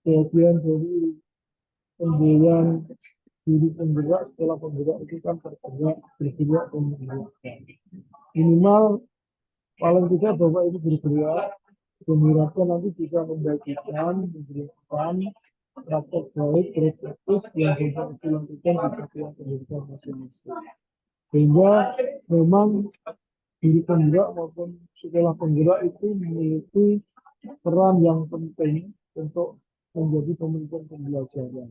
bagian dari pemberian diri penggerak setelah penggerak itu kan bergerak dan menggerakkan. Minimal paling tidak Bapak itu bergerak dan diharapkan nanti bisa membagikan, memberikan praktek baik, praktek yang bisa dilakukan di satuan pendidikan masing-masing. Sehingga memang diri penggerak maupun sekolah penggerak itu memiliki peran yang penting untuk menjadi pemimpin pembelajaran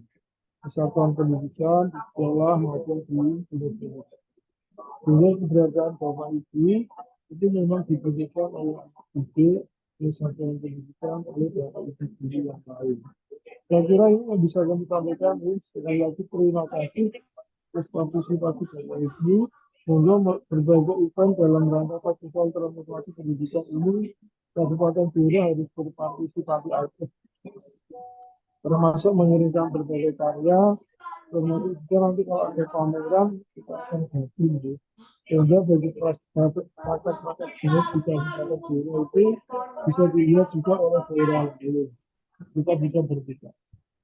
kesatuan pendidikan di sekolah maupun di universitas. Sehingga keberadaan Bapak Ibu itu memang dibutuhkan oleh ide kesatuan pendidikan oleh Bapak Ibu guru yang lain. Saya kira ini yang bisa kami sampaikan. Sekali lagi terima kasih atas partisipasi Bapak Ibu. Semoga berbagai event dalam rangka festival transformasi pendidikan ini Kabupaten Blora harus berpartisipasi aktif, termasuk mengirimkan berbagai karya, termasuk juga nanti kalau ada pameran kita akan gabung gitu. Sehingga bagi praktek-praktek jenis di Kabupaten Blora itu bisa dilihat juga oleh daerah lain. Kita bisa berbeda.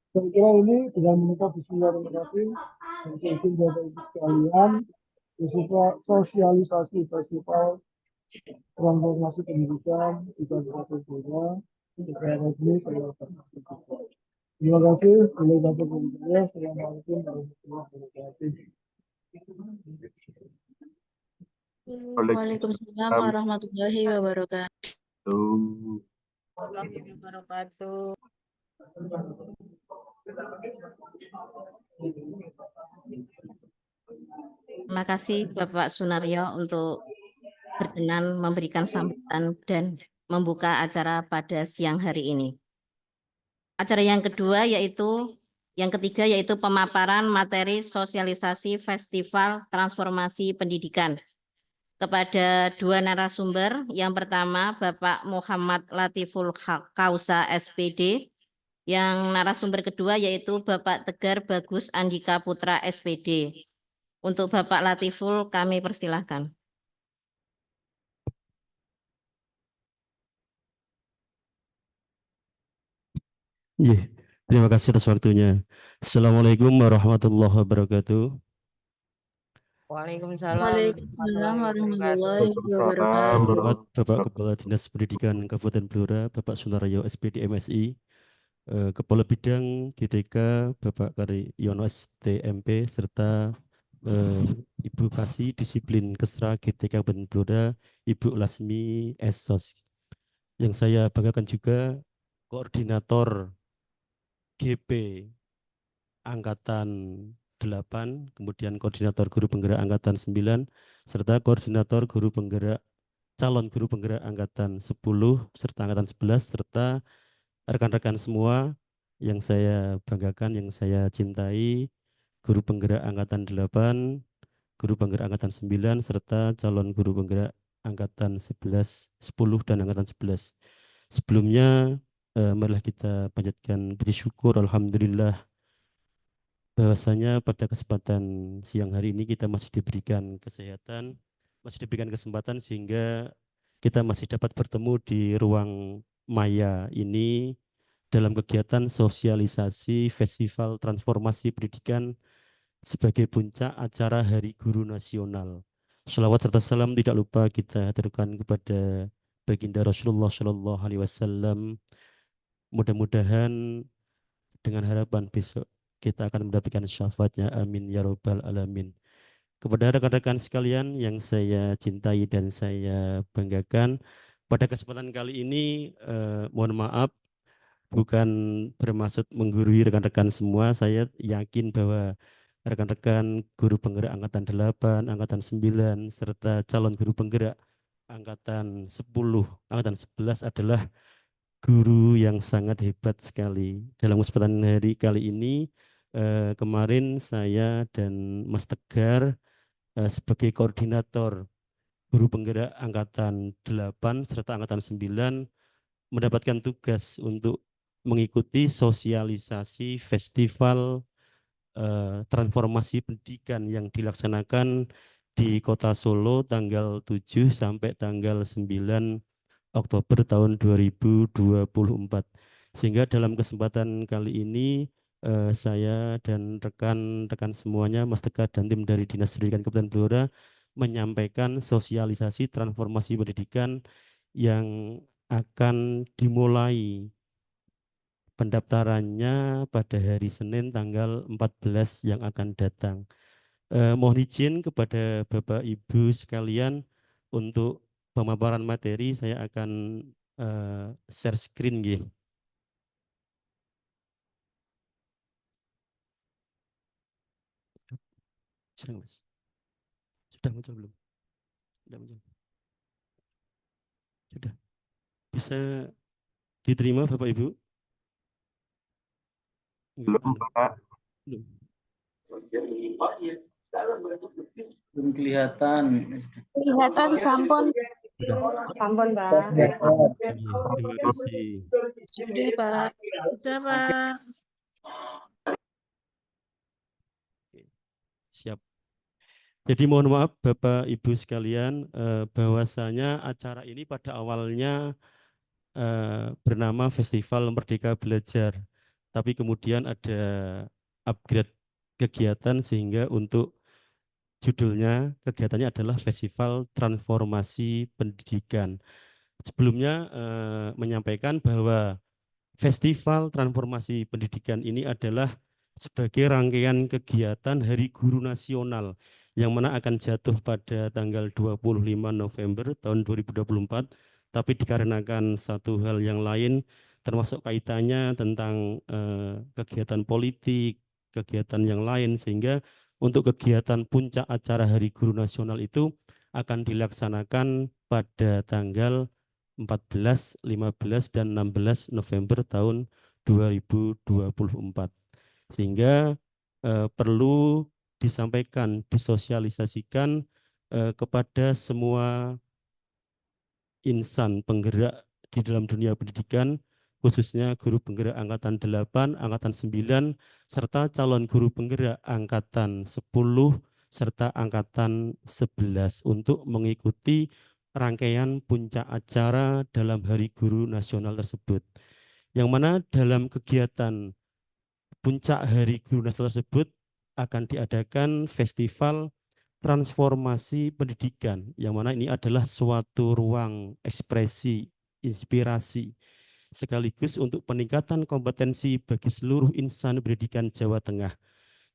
Saya kira ini dengan mengucap bismillahirrahmanirrahim dan izin Bapak Ibu sekalian, bersifat sosialisasi festival transformasi pendidikan di Kabupaten Blora secara resmi saya laksanakan. Terima kasih. Boleh dapat berbicara. Assalamualaikum warahmatullahi wabarakatuh. Waalaikumsalam warahmatullahi wabarakatuh. Wabarakatuh. Terima kasih Bapak Sunaryo untuk berkenan memberikan sambutan dan membuka acara pada siang hari ini. Acara yang ketiga yaitu pemaparan materi sosialisasi Festival Transformasi Pendidikan kepada dua narasumber. Yang pertama Bapak Muhammad Latiful Kausa SPD, yang narasumber kedua yaitu Bapak Tegar Bagus Andika Putra SPD. Untuk Bapak Latiful kami persilahkan. Terima kasih atas waktunya. Assalamualaikum warahmatullahi wabarakatuh. Waalaikumsalam Warahmatullahi wabarakatuh. Bapak Kepala Dinas Pendidikan Kabupaten Blora, Bapak Sunaryo SPD MSI, Kepala Bidang GTK Bapak Karyono STMP, serta Ibu Kasih Disiplin Kesra GTK Kabupaten Blora, Ibu Lasmi Esos. Yang saya banggakan juga Koordinator GP Angkatan 8, kemudian Koordinator Guru Penggerak Angkatan 9, serta Koordinator Guru Penggerak Calon Guru Penggerak Angkatan 10, serta Angkatan 11, serta rekan-rekan semua yang saya banggakan, yang saya cintai, Guru Penggerak Angkatan 8, Guru Penggerak Angkatan 9, serta calon Guru Penggerak Angkatan 11, 10, dan Angkatan 11. Sebelumnya, marilah kita panjatkan puji syukur, alhamdulillah, bahwasanya pada kesempatan siang hari ini kita masih diberikan kesehatan, masih diberikan kesempatan sehingga kita masih dapat bertemu di ruang maya ini dalam kegiatan sosialisasi Festival Transformasi Pendidikan sebagai puncak acara Hari Guru Nasional. Shalawat serta salam tidak lupa kita haturkan kepada baginda Rasulullah Shallallahu Alaihi Wasallam. Mudah-mudahan dengan harapan besok kita akan mendapatkan syafaatnya, amin ya robbal alamin. Kepada rekan-rekan sekalian yang saya cintai dan saya banggakan, pada kesempatan kali ini mohon maaf bukan bermaksud menggurui rekan-rekan semua. Saya yakin bahwa rekan-rekan guru penggerak Angkatan 8, Angkatan 9, serta calon guru penggerak Angkatan 10, Angkatan 11 adalah guru yang sangat hebat sekali. Dalam kesempatan hari kali ini, kemarin saya dan Mas Tegar sebagai koordinator guru penggerak Angkatan 8 serta Angkatan 9 mendapatkan tugas untuk mengikuti sosialisasi festival transformasi pendidikan yang dilaksanakan di Kota Solo tanggal 7 sampai tanggal 9 Oktober tahun 2024. Sehingga dalam kesempatan kali ini saya dan rekan-rekan semuanya, Mas Tegar dan tim dari Dinas Pendidikan Kabupaten Blora menyampaikan sosialisasi transformasi pendidikan yang akan dimulai pendaftarannya pada hari Senin tanggal 14 yang akan datang. Mohon izin kepada Bapak Ibu sekalian untuk pemaparan materi saya akan share screen nggih. Sudah, Mas. Sudah muncul belum? Sudah muncul. Sudah. Bisa diterima Bapak Ibu? Belum, Pak. Belum. Belum kelihatan. Kelihatan sampun. Sudah. Sampun, Pak. Terima kasih. Sudah, Pak. Sudah, Pak. Siap. Jadi mohon maaf Bapak Ibu sekalian, bahwasanya acara ini pada awalnya bernama Festival Merdeka Belajar. Tapi kemudian ada upgrade kegiatan sehingga untuk judulnya kegiatannya adalah Festival Transformasi Pendidikan. Sebelumnya menyampaikan bahwa Festival Transformasi Pendidikan ini adalah sebagai rangkaian kegiatan Hari Guru Nasional yang mana akan jatuh pada tanggal 25 November tahun 2024, tapi dikarenakan satu hal yang lain termasuk kaitannya tentang kegiatan politik, kegiatan yang lain, sehingga untuk kegiatan puncak acara Hari Guru Nasional itu akan dilaksanakan pada tanggal 14, 15, dan 16 November tahun 2024. Sehingga perlu disampaikan, disosialisasikan kepada semua insan penggerak di dalam dunia pendidikan, khususnya guru penggerak Angkatan 8, Angkatan 9, serta calon guru penggerak Angkatan 10, serta Angkatan 11 untuk mengikuti rangkaian puncak acara dalam Hari Guru Nasional tersebut. Yang mana dalam kegiatan puncak Hari Guru Nasional tersebut akan diadakan festival transformasi pendidikan, yang mana ini adalah suatu ruang ekspresi, inspirasi, sekaligus untuk peningkatan kompetensi bagi seluruh insan pendidikan Jawa Tengah.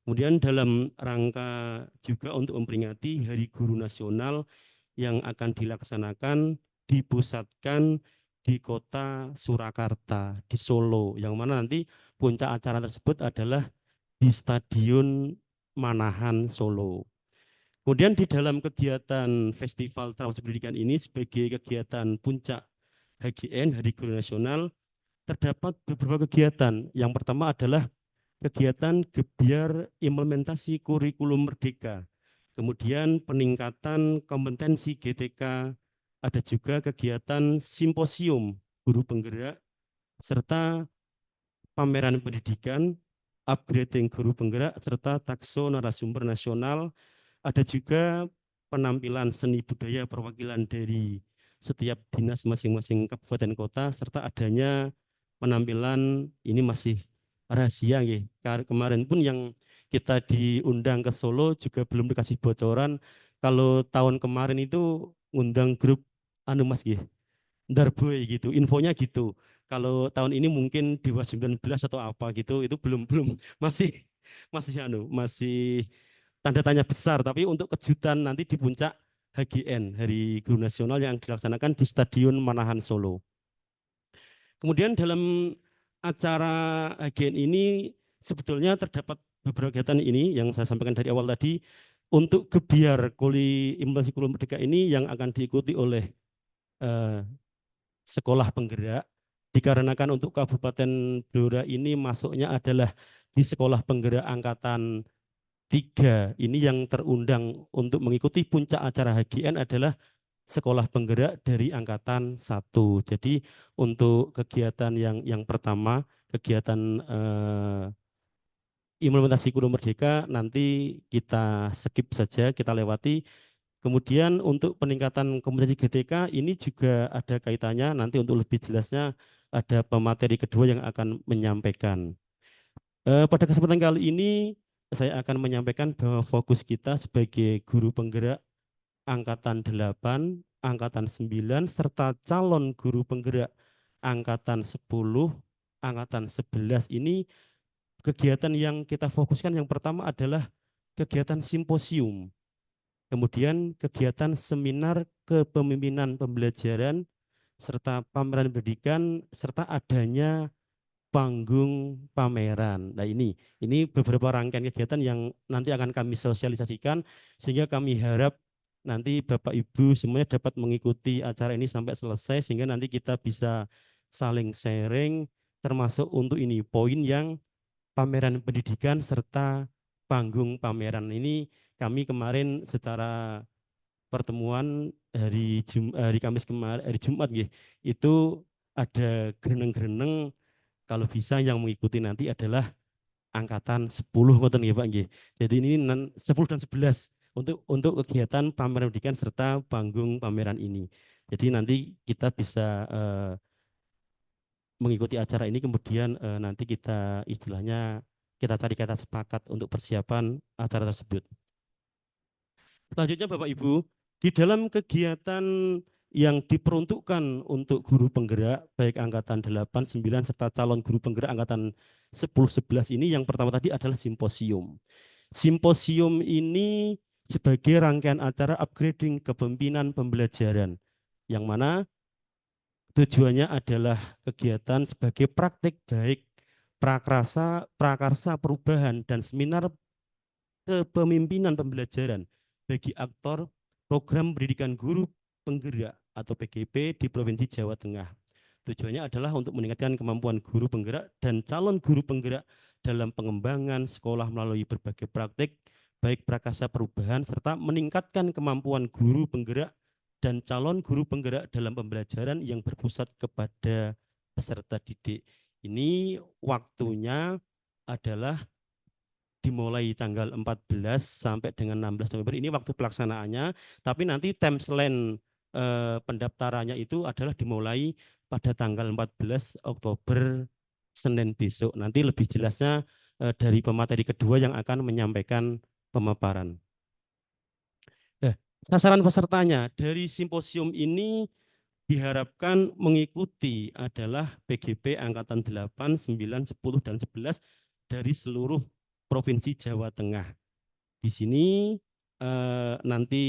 Kemudian dalam rangka juga untuk memperingati Hari Guru Nasional yang akan dilaksanakan, dipusatkan di kota Surakarta, di Solo, yang mana nanti puncak acara tersebut adalah di Stadion Manahan Solo. Kemudian di dalam kegiatan Festival Transformasi Pendidikan ini sebagai kegiatan puncak HGN, Hari Guru Nasional, terdapat beberapa kegiatan. Yang pertama adalah kegiatan gebiar implementasi kurikulum merdeka. Kemudian peningkatan kompetensi GTK, ada juga kegiatan simposium guru penggerak, serta pameran pendidikan, upgrading guru penggerak, serta takso narasumber nasional. Ada juga penampilan seni budaya perwakilan dari setiap dinas masing-masing kabupaten kota, serta adanya penampilan, ini masih rahasia nggih. Kemarin pun yang kita diundang ke Solo juga belum dikasih bocoran. Kalau tahun kemarin itu ngundang grup anu Mas nggih, Darboy gitu, infonya gitu. Kalau tahun ini mungkin Dewa 19 atau apa gitu, itu belum masih masih tanda tanya besar. Tapi untuk kejutan nanti di puncak HGN, Hari Guru Nasional, yang dilaksanakan di Stadion Manahan Solo. Kemudian dalam acara HGN ini sebetulnya terdapat beberapa kegiatan ini yang saya sampaikan dari awal tadi. Untuk gebiar implementasi kurikulum merdeka ini yang akan diikuti oleh sekolah penggerak, dikarenakan untuk Kabupaten Blora ini masuknya adalah di sekolah penggerak Angkatan 3. Ini yang terundang untuk mengikuti puncak acara HGN adalah sekolah penggerak dari Angkatan 1. Jadi untuk kegiatan yang pertama, kegiatan implementasi kurikulum merdeka, nanti kita skip saja, kita lewati. Kemudian untuk peningkatan kompetensi GTK ini juga ada kaitannya, nanti untuk lebih jelasnya ada pemateri kedua yang akan menyampaikan. Pada kesempatan kali ini saya akan menyampaikan bahwa fokus kita sebagai guru penggerak Angkatan 8, Angkatan 9, serta calon guru penggerak Angkatan 10, Angkatan 11 ini kegiatan yang kita fokuskan yang pertama adalah kegiatan simposium, kemudian kegiatan seminar kepemimpinan pembelajaran, serta pameran pendidikan, serta adanya panggung pameran. Nah ini beberapa rangkaian kegiatan yang nanti akan kami sosialisasikan sehingga kami harap nanti Bapak Ibu semuanya dapat mengikuti acara ini sampai selesai sehingga nanti kita bisa saling sharing termasuk untuk ini poin yang pameran pendidikan serta panggung pameran ini kami kemarin secara pertemuan hari Kamis kemarin hari Jumat itu ada gereneng-gereneng kalau bisa yang mengikuti nanti adalah angkatan 10 ngoten nggih Pak nggih. Jadi ini 10 dan 11 untuk kegiatan pameran pendidikan serta panggung pameran ini. Jadi nanti kita bisa mengikuti acara ini kemudian nanti kita istilahnya kita cari kata sepakat untuk persiapan acara tersebut. Selanjutnya Bapak Ibu, di dalam kegiatan yang diperuntukkan untuk guru penggerak baik angkatan 8, 9 serta calon guru penggerak angkatan 10, 11 ini yang pertama tadi adalah simposium. Simposium ini sebagai rangkaian acara upgrading kepemimpinan pembelajaran yang mana tujuannya adalah kegiatan sebagai praktik baik prakarsa perubahan dan seminar kepemimpinan pembelajaran bagi aktor program pendidikan guru penggerak atau PGP di Provinsi Jawa Tengah. Tujuannya adalah untuk meningkatkan kemampuan guru penggerak dan calon guru penggerak dalam pengembangan sekolah melalui berbagai praktik, baik prakarsa perubahan, serta meningkatkan kemampuan guru penggerak dan calon guru penggerak dalam pembelajaran yang berpusat kepada peserta didik. Ini waktunya adalah dimulai tanggal 14 sampai dengan 16 November ini waktu pelaksanaannya, tapi nanti timeline pendaftarannya itu adalah dimulai pada tanggal 14 Oktober Senin besok. Nanti lebih jelasnya dari pemateri kedua yang akan menyampaikan pemaparan. Sasaran pesertanya dari simposium ini diharapkan mengikuti adalah PGP Angkatan 8, 9, 10, dan 11 dari seluruh Provinsi Jawa Tengah. Di sini nanti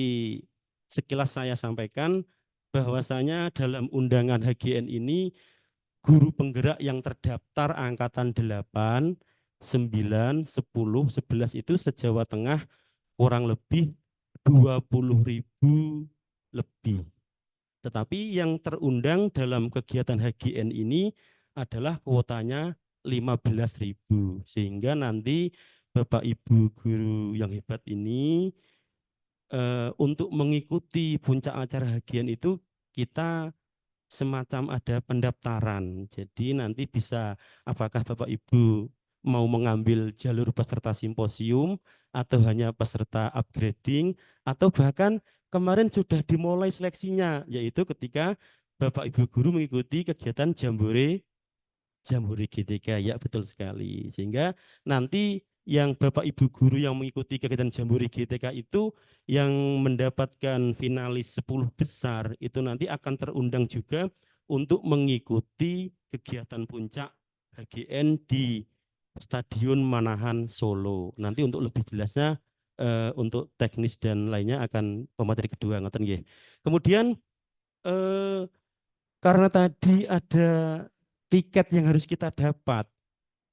sekilas saya sampaikan bahwasanya dalam undangan HGN ini guru penggerak yang terdaftar angkatan 8, 9, 10, 11 itu se-Jawa Tengah kurang lebih 20.000 lebih. Tetapi yang terundang dalam kegiatan HGN ini adalah kuotanya 15.000. Sehingga nanti Bapak Ibu guru yang hebat ini untuk mengikuti puncak acara HGN itu kita semacam ada pendaftaran. Jadi nanti bisa apakah Bapak Ibu mau mengambil jalur peserta simposium atau hanya peserta upgrading atau bahkan kemarin sudah dimulai seleksinya yaitu ketika Bapak Ibu guru mengikuti kegiatan Jambore GTK. Ya betul sekali. Sehingga nanti yang Bapak Ibu guru yang mengikuti kegiatan Jambore GTK itu yang mendapatkan finalis 10 besar itu nanti akan terundang juga untuk mengikuti kegiatan puncak HGN di Stadion Manahan Solo. Nanti untuk lebih jelasnya untuk teknis dan lainnya akan pemateri kedua ngoten nggih. Kemudian karena tadi ada tiket yang harus kita dapat,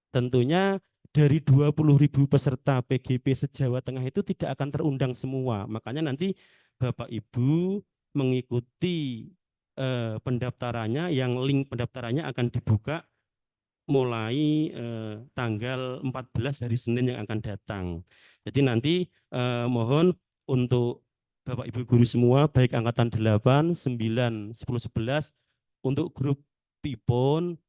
tentunya dari 20.000 peserta PGP se-Jawa Tengah itu tidak akan terundang semua. Makanya nanti Bapak Ibu mengikuti pendaftarannya, yang link pendaftarannya akan dibuka mulai tanggal 14 hari Senin yang akan datang. Jadi nanti mohon untuk Bapak Ibu guru semua, baik angkatan 8, 9, 10, 11, untuk grup Pipon,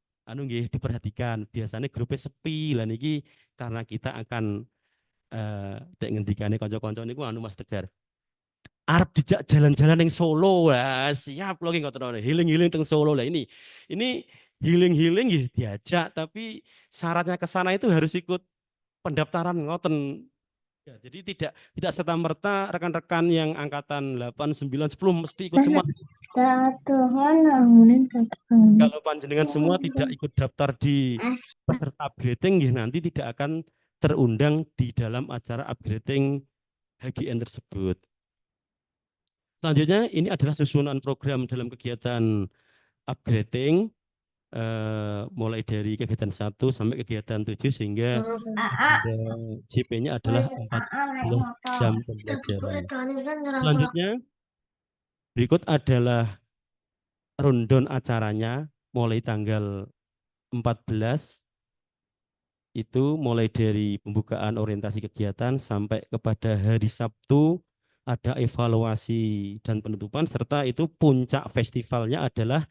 diperhatikan. Biasanya grupnya sepi lah niki karena kita akan tek ngendikane kanca-kanca niku Mas Tegar. Arep dijak jalan-jalan yang Solo lah, siap lho ngoten healing-healing teng Solo lah ini healing-healing ya diajak, tapi syaratnya ke sana itu harus ikut pendaftaran ngoten. Ya, jadi tidak serta-merta rekan-rekan yang angkatan 8, 9, 10 mesti ikut semua. Kalau panjenengan semua tidak ikut daftar di peserta upgrading, ya nanti tidak akan terundang di dalam acara upgrading HGN tersebut. Selanjutnya ini adalah susunan program dalam kegiatan upgrading mulai dari kegiatan 1 sampai kegiatan 7 sehingga JP-nya adalah 14 jam pembelajaran. Selanjutnya berikut adalah rundown acaranya mulai tanggal 14 itu mulai dari pembukaan orientasi kegiatan sampai kepada hari Sabtu ada evaluasi dan penutupan serta itu puncak festivalnya adalah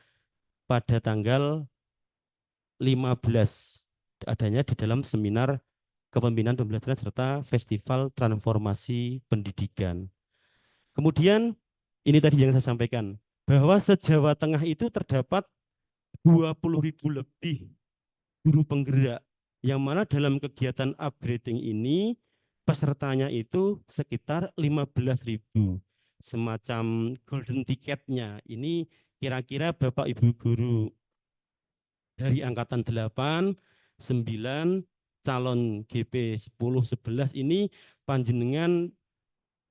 pada tanggal 15 adanya di dalam seminar kepemimpinan pembelajaran serta festival transformasi pendidikan. Kemudian ini tadi yang saya sampaikan bahwa se-Jawa Tengah itu terdapat 20.000 lebih guru penggerak yang mana dalam kegiatan upgrading ini pesertanya itu sekitar 15.000 semacam golden ticketnya. Ini kira-kira Bapak Ibu guru dari angkatan 8, 9, calon GP 10, 11 ini panjenengan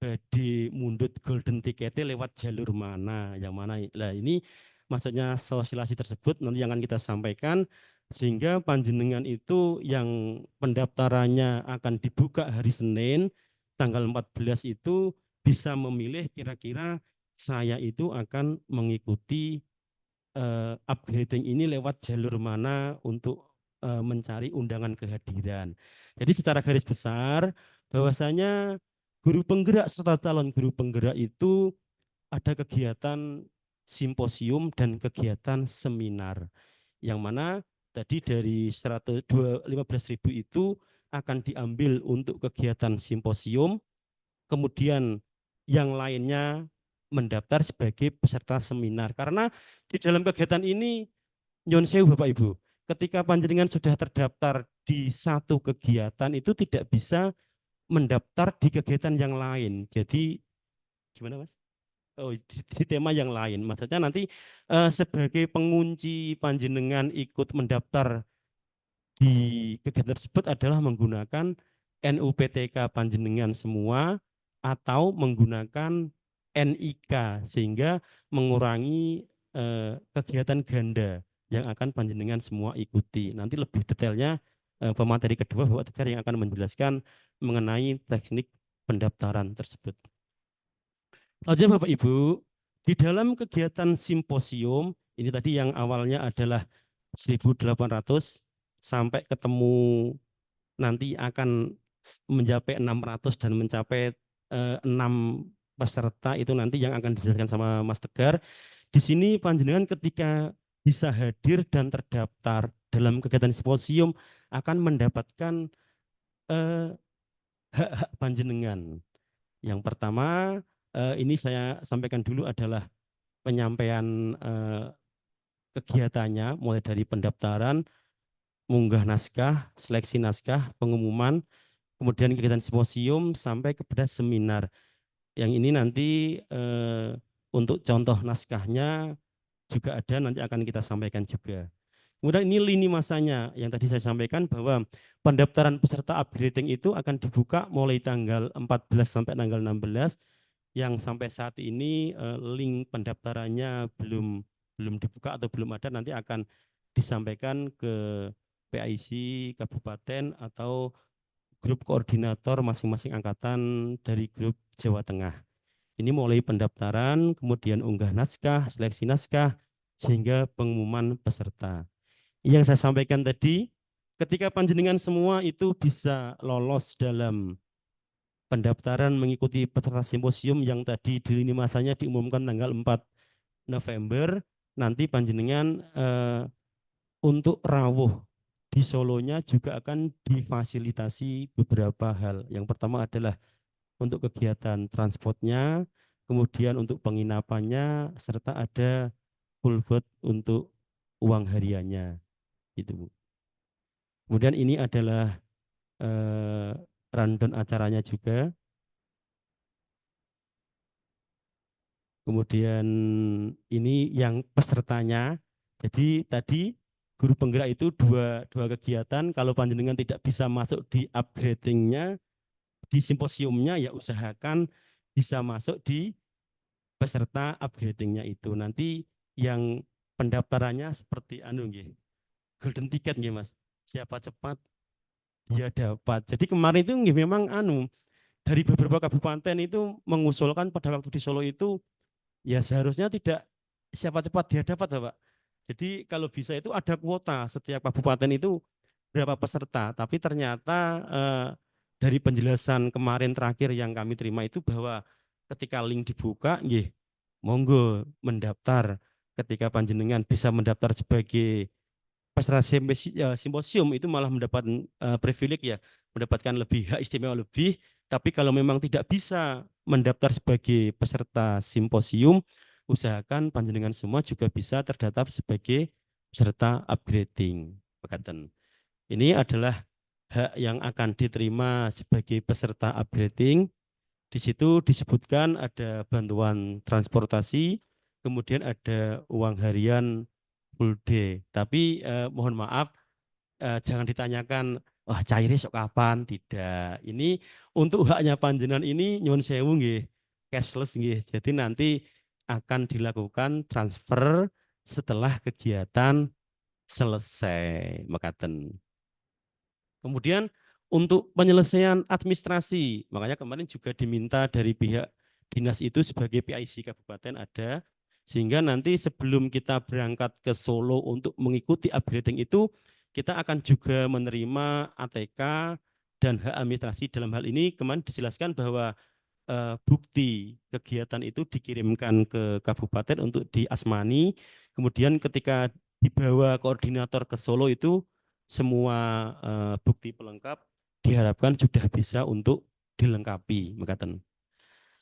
badhe mundut golden ticketnya lewat jalur mana, yang mana. Nah, ini maksudnya sosialisasi tersebut nanti yang akan kita sampaikan sehingga panjenengan itu yang pendaftarannya akan dibuka hari Senin tanggal 14 itu bisa memilih kira-kira saya itu akan mengikuti upgrading ini lewat jalur mana untuk mencari undangan kehadiran. Jadi secara garis besar bahwasanya guru penggerak serta calon guru penggerak itu ada kegiatan simposium dan kegiatan seminar yang mana tadi dari 15.000 itu akan diambil untuk kegiatan simposium, kemudian yang lainnya mendaftar sebagai peserta seminar. Karena di dalam kegiatan ini, nyun sewu Bapak Ibu, ketika panjenengan sudah terdaftar di satu kegiatan itu tidak bisa mendaftar di kegiatan yang lain. Jadi gimana Mas? Oh, di tema yang lain. Maksudnya nanti sebagai pengunci panjenengan ikut mendaftar di kegiatan tersebut adalah menggunakan NUPTK panjenengan semua atau menggunakan NIK sehingga mengurangi kegiatan ganda yang akan panjenengan semua ikuti. Nanti lebih detailnya pemateri kedua Bapak Tegar yang akan menjelaskan mengenai teknik pendaftaran tersebut. Selanjutnya Bapak Ibu, di dalam kegiatan simposium, ini tadi yang awalnya adalah 1.800 sampai ketemu nanti akan mencapai 600 dan mencapai 6 peserta itu nanti yang akan dijelaskan sama Mas Tegar. Di sini panjenengan ketika bisa hadir dan terdaftar dalam kegiatan simposium akan mendapatkan hak-hak panjenengan. Yang pertama ini saya sampaikan dulu adalah penyampaian kegiatannya mulai dari pendaftaran, mengunggah naskah, seleksi naskah, pengumuman, kemudian kegiatan simposium sampai kepada seminar. Yang ini nanti untuk contoh naskahnya juga ada nanti akan kita sampaikan juga. Kemudian ini lini masanya yang tadi saya sampaikan bahwa pendaftaran peserta upgrading itu akan dibuka mulai tanggal 14 sampai tanggal 16 yang sampai saat ini link pendaftarannya belum dibuka atau belum ada, nanti akan disampaikan ke PIC Kabupaten atau grup koordinator masing-masing angkatan dari grup Jawa Tengah. Ini mulai pendaftaran, kemudian unggah naskah, seleksi naskah, sehingga pengumuman peserta. Yang saya sampaikan tadi, ketika panjenengan semua itu bisa lolos dalam pendaftaran mengikuti peserta simposium yang tadi di lini masanya diumumkan tanggal 4 November, nanti panjenengan untuk rawuh di Solonya juga akan difasilitasi beberapa hal. Yang pertama adalah untuk kegiatan transportnya, kemudian untuk penginapannya, serta ada full boat untuk uang hariannya itu, Bu. Kemudian ini adalah rundown acaranya juga. Kemudian ini yang pesertanya. Jadi tadi guru penggerak itu dua kegiatan. Kalau panjenengan tidak bisa masuk di upgradingnya, di simposiumnya, ya usahakan bisa masuk di peserta upgradingnya itu. Nanti yang pendaftarannya seperti anu nggih, golden ticket nggih Mas. Siapa cepat dia dapat. Jadi kemarin itu nggih memang anu dari beberapa kabupaten itu mengusulkan pada waktu di Solo itu ya seharusnya tidak siapa cepat dia dapat, Bapak. Jadi kalau bisa itu ada kuota setiap kabupaten itu berapa peserta, tapi ternyata dari penjelasan kemarin terakhir yang kami terima itu bahwa ketika link dibuka, nggih, monggo mendaftar. Ketika panjenengan bisa mendaftar sebagai peserta simposium itu malah mendapat privilege ya, mendapatkan lebih hak istimewa lebih. Tapi kalau memang tidak bisa mendaftar sebagai peserta simposium, usahakan panjenengan semua juga bisa terdaftar sebagai peserta upgrading. Bekaten. Ini adalah hak yang akan diterima sebagai peserta upgrading. Di situ disebutkan ada bantuan transportasi, kemudian ada uang harian full day. Tapi mohon maaf, jangan ditanyakan, wah cairnya sok kapan? Tidak. Ini untuk haknya panjenengan ini nyuwun sewu nggih, cashless nggih. Jadi nanti akan dilakukan transfer setelah kegiatan selesai. Mekaten. Kemudian untuk penyelesaian administrasi, makanya kemarin juga diminta dari pihak dinas itu sebagai PIC kabupaten ada, sehingga nanti sebelum kita berangkat ke Solo untuk mengikuti upgrading itu, kita akan juga menerima ATK dan hak administrasi. Dalam hal ini kemarin dijelaskan bahwa bukti kegiatan itu dikirimkan ke kabupaten untuk diasmani, kemudian ketika dibawa koordinator ke Solo itu semua bukti pelengkap diharapkan sudah bisa untuk dilengkapi. Mekaten.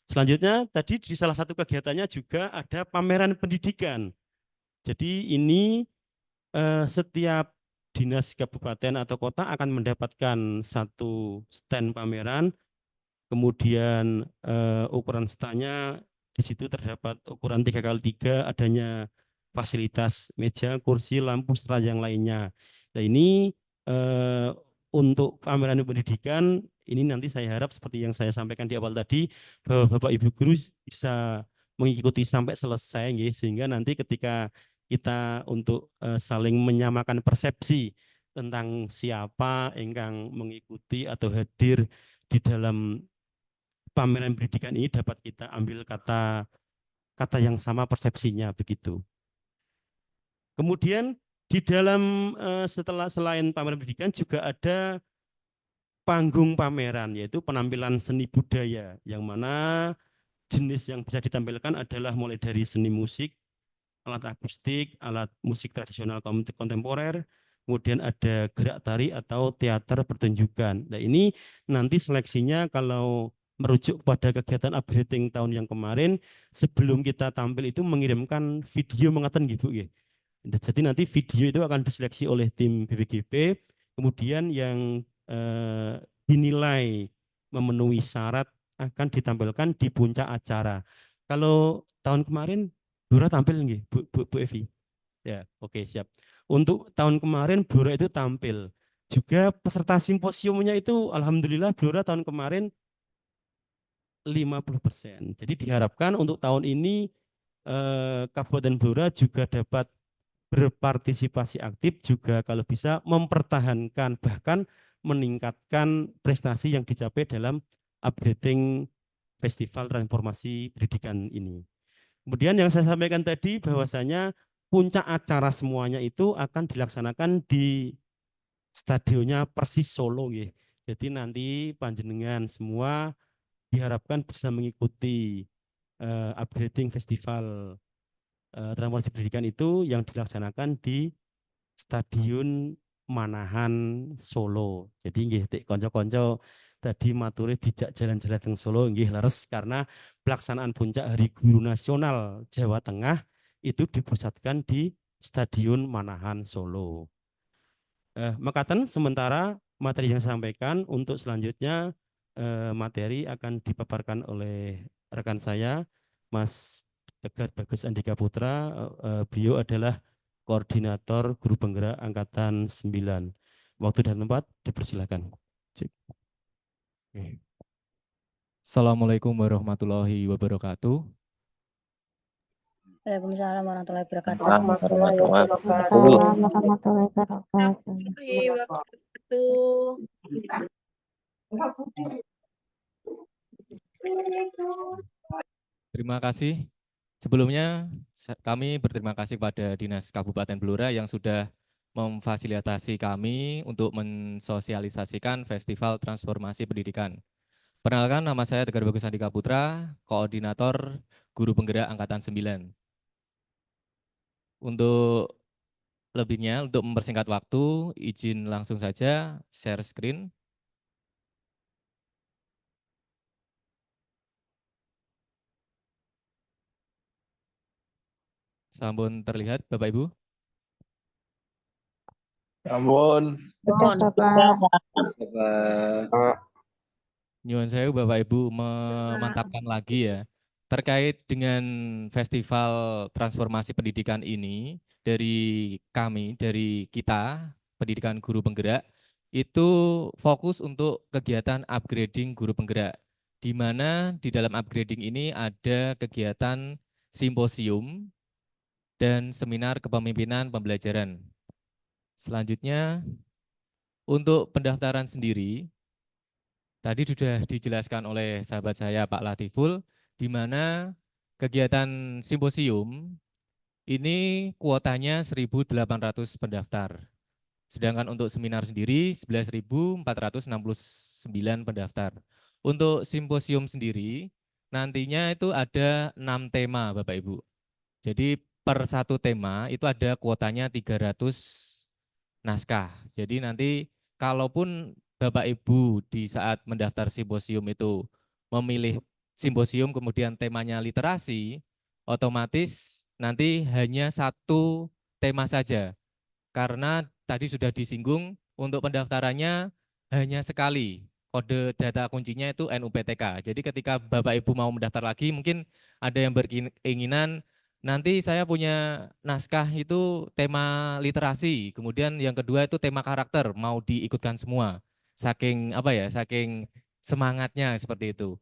Selanjutnya tadi di salah satu kegiatannya juga ada pameran pendidikan. Jadi ini setiap dinas kabupaten atau kota akan mendapatkan satu stand pameran. Kemudian ukuran standnya di situ terdapat ukuran 3x3, adanya fasilitas meja, kursi, lampu, serta yang lainnya. Nah ini untuk pameran pendidikan ini nanti saya harap seperti yang saya sampaikan di awal tadi bahwa Bapak Ibu guru bisa mengikuti sampai selesai, sehingga nanti ketika kita untuk saling menyamakan persepsi tentang siapa yang mengikuti atau hadir di dalam pameran pendidikan ini dapat kita ambil kata yang sama persepsinya begitu. Kemudian di dalam selain pameran pendidikan juga ada panggung pameran, yaitu penampilan seni budaya, yang mana jenis yang bisa ditampilkan adalah mulai dari seni musik, alat akustik, alat musik tradisional kontemporer, kemudian ada gerak tari atau teater pertunjukan. Nah ini nanti seleksinya kalau merujuk pada kegiatan upgrading tahun yang kemarin, sebelum kita tampil itu mengirimkan video mengatakan gitu ya. Jadi nanti video itu akan diseleksi oleh tim BPGP, kemudian yang dinilai memenuhi syarat akan ditampilkan di puncak acara. Kalau tahun kemarin Blora tampil nggih, Bu Evi? Ya, oke, siap. Untuk tahun kemarin Blora itu tampil. Juga peserta simposiumnya itu alhamdulillah Blora tahun kemarin 50%. Jadi diharapkan untuk tahun ini Kabupaten Blora juga dapat berpartisipasi aktif, juga kalau bisa mempertahankan bahkan meningkatkan prestasi yang dicapai dalam upgrading Festival Transformasi Pendidikan ini. Kemudian yang saya sampaikan tadi bahwasanya puncak acara semuanya itu akan dilaksanakan di stadionnya Persis Solo. Jadi nanti panjenengan semua diharapkan bisa mengikuti upgrading Festival Transformasi Pendidikan itu yang dilaksanakan di Stadion Manahan Solo. Jadi nggih konco-konco tadi maturi dijak jalan-jalan teng Solo nggih leres karena pelaksanaan puncak Hari Guru Nasional Jawa Tengah itu dipusatkan di Stadion Manahan Solo. Mekaten sementara materi yang saya sampaikan, untuk selanjutnya materi akan dipaparkan oleh rekan saya, Mas Tegar Bagus Andika Putra. Beliau adalah Koordinator Guru Penggerak Angkatan 9. Waktu dan tempat dipersilakan. Assalamualaikum warahmatullahi wabarakatuh. Waalaikumsalam warahmatullahi wabarakatuh. Waalaikumsalam warahmatullahi wabarakatuh. Terima kasih. Sebelumnya kami berterima kasih kepada Dinas Kabupaten Blora yang sudah memfasilitasi kami untuk mensosialisasikan Festival Transformasi Pendidikan. Perkenalkan, nama saya Tegar Bagus Andika Putra, Koordinator Guru Penggerak Angkatan 9. Untuk lebihnya, untuk mempersingkat waktu, izin langsung saja share screen. Sampun terlihat, Bapak Ibu? Ampun. Sudah, Bapak. Nyuwun sewu Bapak Ibu memantapkan lagi ya terkait dengan Festival Transformasi Pendidikan ini dari kami, dari kita Pendidikan Guru Penggerak itu fokus untuk kegiatan upgrading guru penggerak, di mana di dalam upgrading ini ada kegiatan simposium dan seminar kepemimpinan pembelajaran. Selanjutnya untuk pendaftaran sendiri tadi sudah dijelaskan oleh sahabat saya Pak Latiful, di mana kegiatan simposium ini kuotanya 1.800 pendaftar. Sedangkan untuk seminar sendiri 11.469 pendaftar. Untuk simposium sendiri nantinya itu ada 6 tema Bapak Ibu. Jadi per satu tema itu ada kuotanya 300 naskah. Jadi nanti kalaupun Bapak Ibu di saat mendaftar simposium itu memilih simposium kemudian temanya literasi, otomatis nanti hanya satu tema saja. Karena tadi sudah disinggung untuk pendaftarannya hanya sekali. Kode data kuncinya itu NUPTK. Jadi ketika Bapak Ibu mau mendaftar lagi mungkin ada yang berkeinginan nanti saya punya naskah itu tema literasi, kemudian yang kedua itu tema karakter, mau diikutkan semua. Saking apa ya, saking semangatnya seperti itu.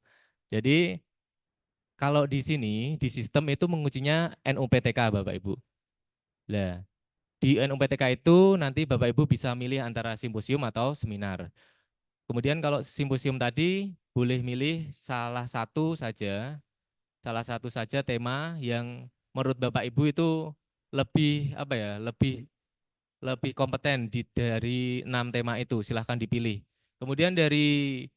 Jadi kalau di sini di sistem itu mengujinya NUPTK Bapak Ibu. Nah, di NUPTK itu nanti Bapak Ibu bisa milih antara simposium atau seminar. Kemudian kalau simposium tadi boleh milih salah satu saja tema yang menurut Bapak Ibu itu lebih apa ya, lebih kompeten dari 6 tema itu, silahkan dipilih. Kemudian dari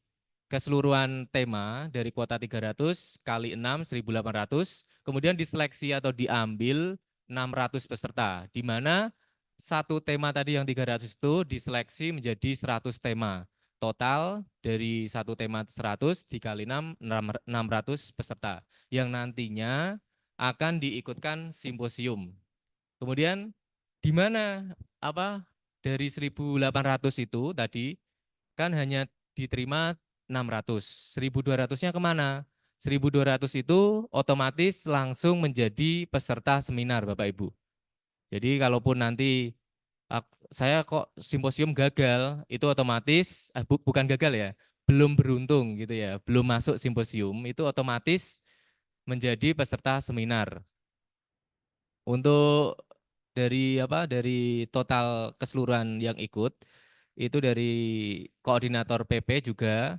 keseluruhan tema dari kuota 300 kali 6 1.800, kemudian diseleksi atau diambil 600 peserta, di mana satu tema tadi yang 300 itu diseleksi menjadi 100 tema. Total dari satu tema 100 dikali 6, 600 peserta yang nantinya akan diikutkan simposium. Kemudian di mana dari 1.800 itu tadi kan hanya diterima 600. 1.200-nya kemana? 1.200 itu otomatis langsung menjadi peserta seminar Bapak Ibu. Jadi kalaupun nanti saya kok simposium gagal, itu otomatis bukan gagal ya, belum beruntung gitu ya, belum masuk simposium, itu otomatis menjadi peserta seminar. Untuk dari total keseluruhan yang ikut itu dari koordinator PP juga,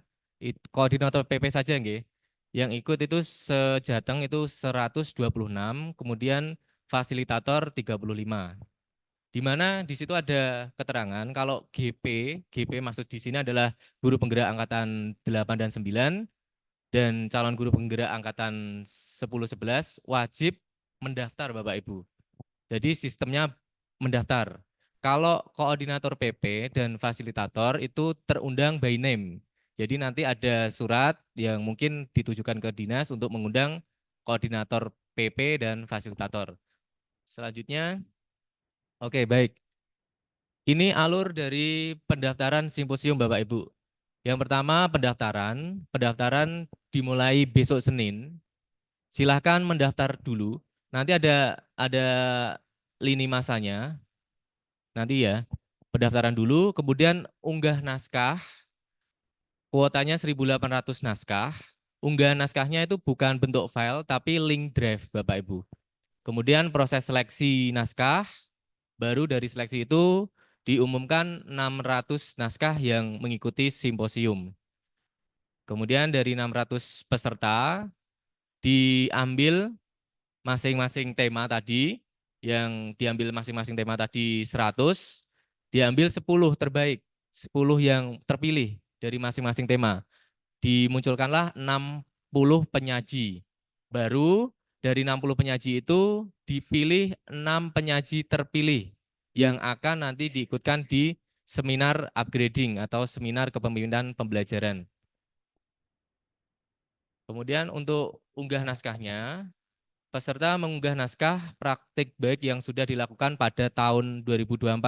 koordinator PP saja nggih. Yang ikut itu sejateng itu 126, kemudian fasilitator 35. Di mana di situ ada keterangan kalau GP maksud di sini adalah guru penggerak angkatan 8 dan 9 dan calon guru penggerak angkatan 10-11 wajib mendaftar Bapak Ibu. Jadi sistemnya mendaftar. Kalau koordinator PP dan fasilitator itu terundang by name. Jadi nanti ada surat yang mungkin ditujukan ke dinas untuk mengundang koordinator PP dan fasilitator. Selanjutnya Oke, baik. Ini alur dari pendaftaran simposium Bapak Ibu. Yang pertama pendaftaran dimulai besok Senin. Silahkan mendaftar dulu. Nanti ada lini masanya. Nanti ya, pendaftaran dulu, kemudian unggah naskah. Kuotanya 1.800 naskah. Unggahan naskahnya itu bukan bentuk file, tapi link drive Bapak Ibu. Kemudian proses seleksi naskah, baru dari seleksi itu diumumkan 600 naskah yang mengikuti simposium. Kemudian dari 600 peserta diambil masing-masing tema tadi, yang diambil masing-masing tema tadi 100, diambil 10 terbaik, 10 yang terpilih dari masing-masing tema. Dimunculkanlah 60 penyaji. Baru dari 60 penyaji itu dipilih 6 penyaji terpilih yang akan nanti diikutkan di seminar upgrading atau seminar kepemimpinan pembelajaran. Kemudian untuk unggah naskahnya, peserta mengunggah naskah praktik baik yang sudah dilakukan pada tahun 2024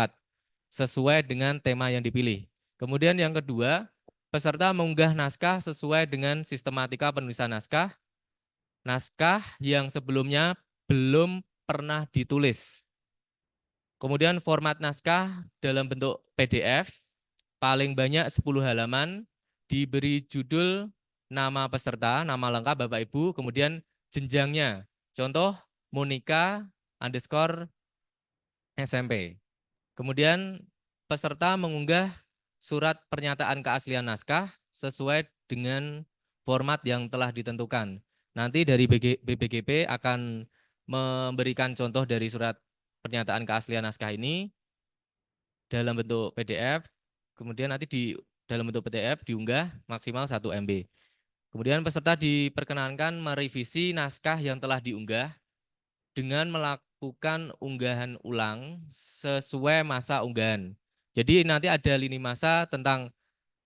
sesuai dengan tema yang dipilih. Kemudian yang kedua, peserta mengunggah naskah sesuai dengan sistematika penulisan naskah yang sebelumnya belum pernah ditulis. Kemudian format naskah dalam bentuk PDF, paling banyak 10 halaman, diberi judul, nama peserta, nama lengkap Bapak Ibu, kemudian jenjangnya. Contoh, Monica _ SMP. Kemudian peserta mengunggah surat pernyataan keaslian naskah sesuai dengan format yang telah ditentukan. Nanti dari BPGP akan memberikan contoh dari surat pernyataan keaslian naskah ini dalam bentuk PDF. Kemudian nanti di dalam bentuk PDF diunggah maksimal 1 MB. Kemudian peserta diperkenankan merevisi naskah yang telah diunggah dengan melakukan unggahan ulang sesuai masa unggahan. Jadi nanti ada lini masa tentang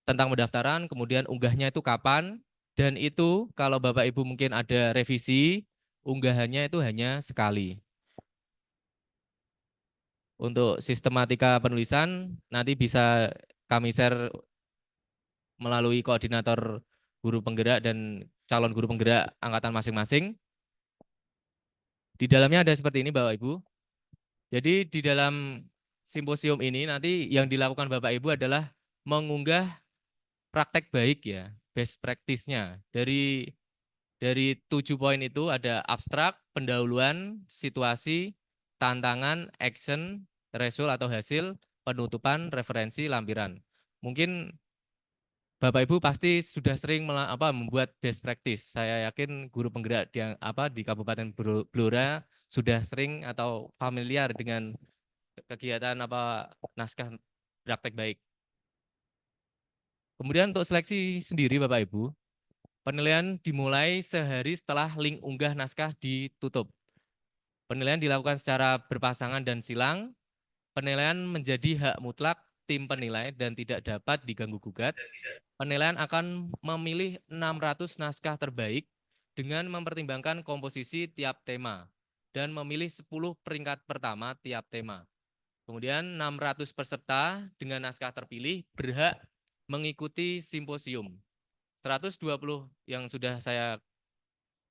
pendaftaran, kemudian unggahnya itu kapan, dan itu kalau Bapak Ibu mungkin ada revisi, unggahannya itu hanya sekali. Untuk sistematika penulisan nanti bisa kami share melalui koordinator guru penggerak dan calon guru penggerak angkatan masing-masing. Di dalamnya ada seperti ini Bapak Ibu. Jadi di dalam simposium ini nanti yang dilakukan Bapak Ibu adalah mengunggah praktek baik ya, best practice-nya. Dari 7 poin itu ada abstrak, pendahuluan, situasi, tantangan, action, result atau hasil, penutupan, referensi, lampiran. Mungkin Bapak Ibu pasti sudah sering membuat best practice. Saya yakin guru penggerak di Kabupaten Blora sudah sering atau familiar dengan kegiatan naskah praktek baik. Kemudian untuk seleksi sendiri Bapak Ibu, penilaian dimulai sehari setelah link unggah naskah ditutup. Penilaian dilakukan secara berpasangan dan silang. Penilaian menjadi hak mutlak tim penilai dan tidak dapat diganggu-gugat. Penilaian akan memilih 600 naskah terbaik dengan mempertimbangkan komposisi tiap tema dan memilih 10 peringkat pertama tiap tema. Kemudian 600 peserta dengan naskah terpilih berhak mengikuti simposium. 120 yang sudah saya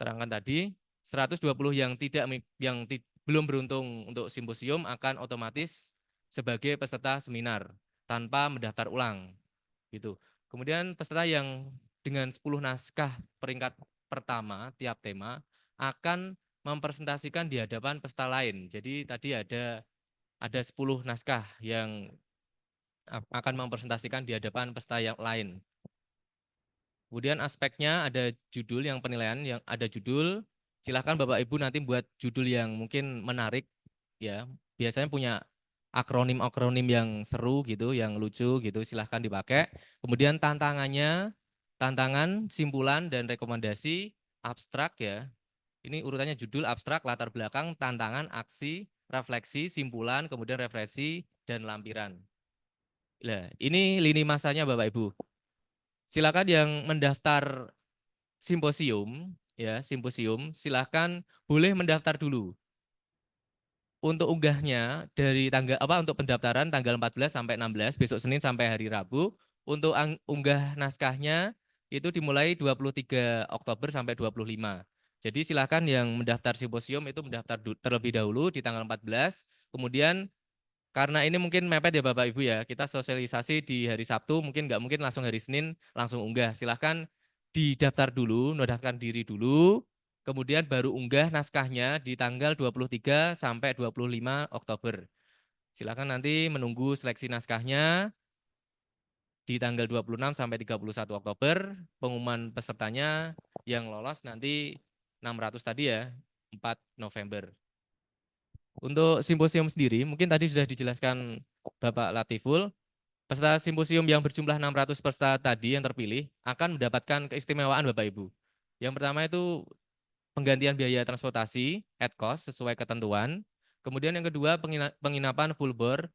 terangkan tadi, 120 yang belum beruntung untuk simposium akan otomatis sebagai peserta seminar tanpa mendaftar ulang. Gitu. Kemudian peserta yang dengan 10 naskah peringkat pertama tiap tema akan mempresentasikan di hadapan peserta lain. Jadi tadi ada 10 naskah yang akan mempresentasikan di hadapan peserta yang lain. Kemudian aspeknya ada judul yang penilaian, yang ada judul. Silakan Bapak Ibu nanti buat judul yang mungkin menarik ya. Biasanya punya akronim-akronim yang seru gitu, yang lucu gitu, silahkan dipakai. Kemudian tantangan, simpulan, dan rekomendasi abstrak ya. Ini urutannya judul, abstrak, latar belakang, tantangan, aksi, refleksi, simpulan, kemudian referensi, dan lampiran. Nah, ini lini masanya Bapak Ibu. Silakan yang mendaftar simposium, ya simposium, silakan boleh mendaftar dulu. untuk unggahnya dari tanggal apa untuk pendaftaran tanggal 14 sampai 16 besok Senin sampai hari Rabu. Untuk unggah naskahnya itu dimulai 23 Oktober sampai 25. Jadi silakan yang mendaftar simposium itu mendaftar terlebih dahulu di tanggal 14. Kemudian karena ini mungkin mepet ya Bapak Ibu ya, kita sosialisasi di hari Sabtu, mungkin nggak mungkin langsung hari Senin langsung unggah. Silahkan didaftar dulu, mendaftarkan diri dulu, kemudian baru unggah naskahnya di tanggal 23 sampai 25 Oktober. Silahkan nanti menunggu seleksi naskahnya di tanggal 26 sampai 31 Oktober, pengumuman pesertanya yang lolos nanti 600 tadi ya, 4 November. Untuk simposium sendiri, mungkin tadi sudah dijelaskan Bapak Latiful, peserta simposium yang berjumlah 600 peserta tadi yang terpilih akan mendapatkan keistimewaan Bapak Ibu. Yang pertama itu penggantian biaya transportasi at cost sesuai ketentuan. Kemudian yang kedua penginapan full board.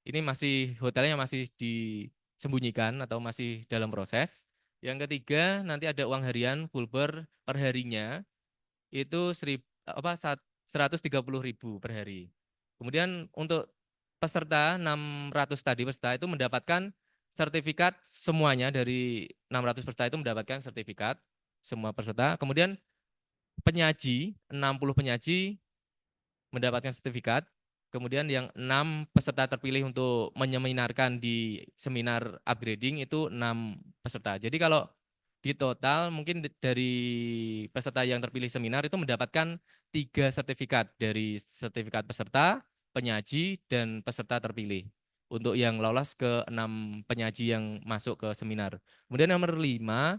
Ini masih hotelnya masih disembunyikan atau masih dalam proses. Yang ketiga nanti ada uang harian full board per harinya itu 130.000 per hari. Kemudian untuk peserta 600 tadi peserta itu mendapatkan sertifikat semuanya dari 600 peserta itu mendapatkan sertifikat semua peserta. Kemudian penyaji 60 penyaji mendapatkan sertifikat. Kemudian yang 6 peserta terpilih untuk menyeminarkan di seminar upgrading itu 6 peserta. Jadi kalau di total mungkin dari peserta yang terpilih seminar itu mendapatkan 3 sertifikat dari sertifikat peserta, penyaji, dan peserta terpilih. Untuk yang lolos ke 6 penyaji yang masuk ke seminar. Kemudian nomor 5,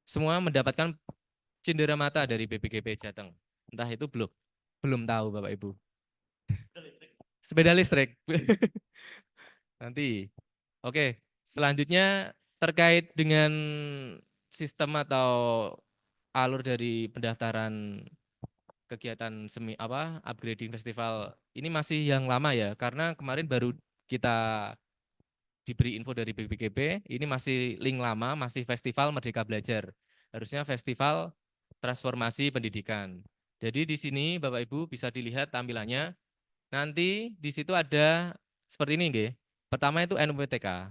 semua mendapatkan cindera mata dari BPGP Jateng. Entah itu belum tahu Bapak Ibu. Sepeda listrik. Nanti. Oke, selanjutnya terkait dengan sistem atau alur dari pendaftaran kegiatan upgrading festival ini masih yang lama ya, karena kemarin baru kita diberi info dari BPGP, ini masih link lama, masih Festival Merdeka Belajar. Harusnya Festival Transformasi Pendidikan. Jadi di sini Bapak Ibu bisa dilihat tampilannya. Nanti di situ ada seperti ini nggih. Pertama itu NUPTK.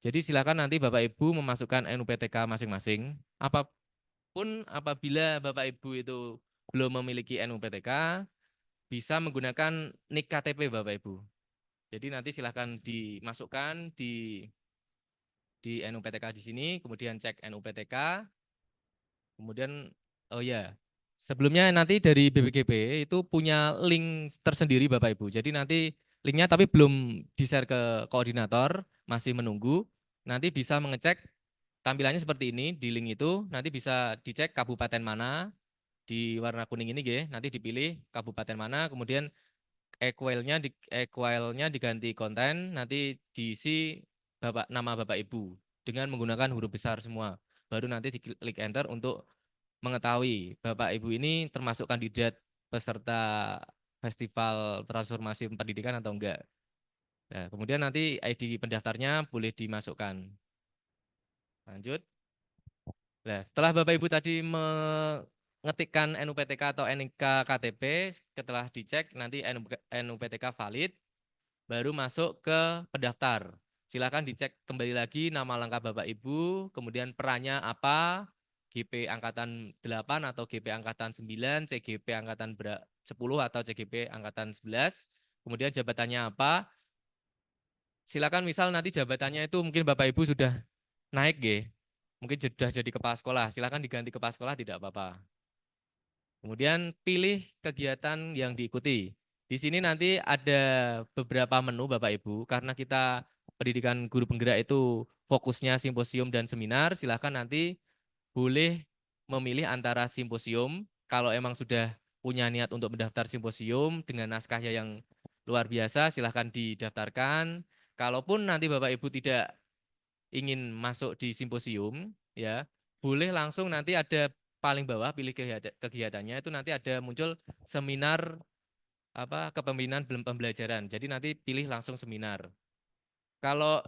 Jadi silakan nanti Bapak Ibu memasukkan NUPTK masing-masing. Apapun apabila Bapak Ibu itu belum memiliki NUPTK, bisa menggunakan NIK KTP Bapak Ibu. Jadi nanti silakan dimasukkan di NUPTK di sini, kemudian cek NUPTK. Kemudian oh ya, sebelumnya nanti dari BPGP itu punya link tersendiri Bapak Ibu. Jadi nanti linknya tapi belum di-share ke koordinator, masih menunggu. Nanti bisa mengecek tampilannya seperti ini di link itu. Nanti bisa dicek kabupaten mana di warna kuning ini, nanti dipilih kabupaten mana, kemudian equalnya diganti konten, nanti diisi nama Bapak Ibu dengan menggunakan huruf besar semua. Baru nanti diklik enter untuk mengetahui Bapak Ibu ini termasuk kandidat peserta Festival Transformasi Pendidikan atau enggak. Nah, kemudian nanti ID pendaftarnya boleh dimasukkan. Lanjut. Nah, setelah Bapak Ibu tadi mengetikkan NUPTK atau NIK KTP, setelah dicek nanti NUPTK valid, baru masuk ke pendaftar. Silakan dicek kembali lagi nama lengkap Bapak Ibu, kemudian perannya apa, GP Angkatan 8 atau GP Angkatan 9, CGP Angkatan 10 atau CGP Angkatan 11, kemudian jabatannya apa. Silakan misal nanti jabatannya itu mungkin Bapak Ibu sudah naik, mungkin sudah jadi kepala sekolah, silakan diganti kepala sekolah tidak apa-apa. Kemudian pilih kegiatan yang diikuti. Di sini nanti ada beberapa menu Bapak Ibu, karena kita pendidikan guru penggerak itu fokusnya simposium dan seminar, silakan nanti boleh memilih antara simposium, kalau emang sudah punya niat untuk mendaftar simposium dengan naskahnya yang luar biasa, silahkan didaftarkan. Kalaupun nanti Bapak Ibu tidak ingin masuk di simposium, ya boleh langsung nanti ada paling bawah pilih kegiatannya itu nanti ada muncul seminar kepemimpinan pembelajaran. Jadi nanti pilih langsung seminar. Kalau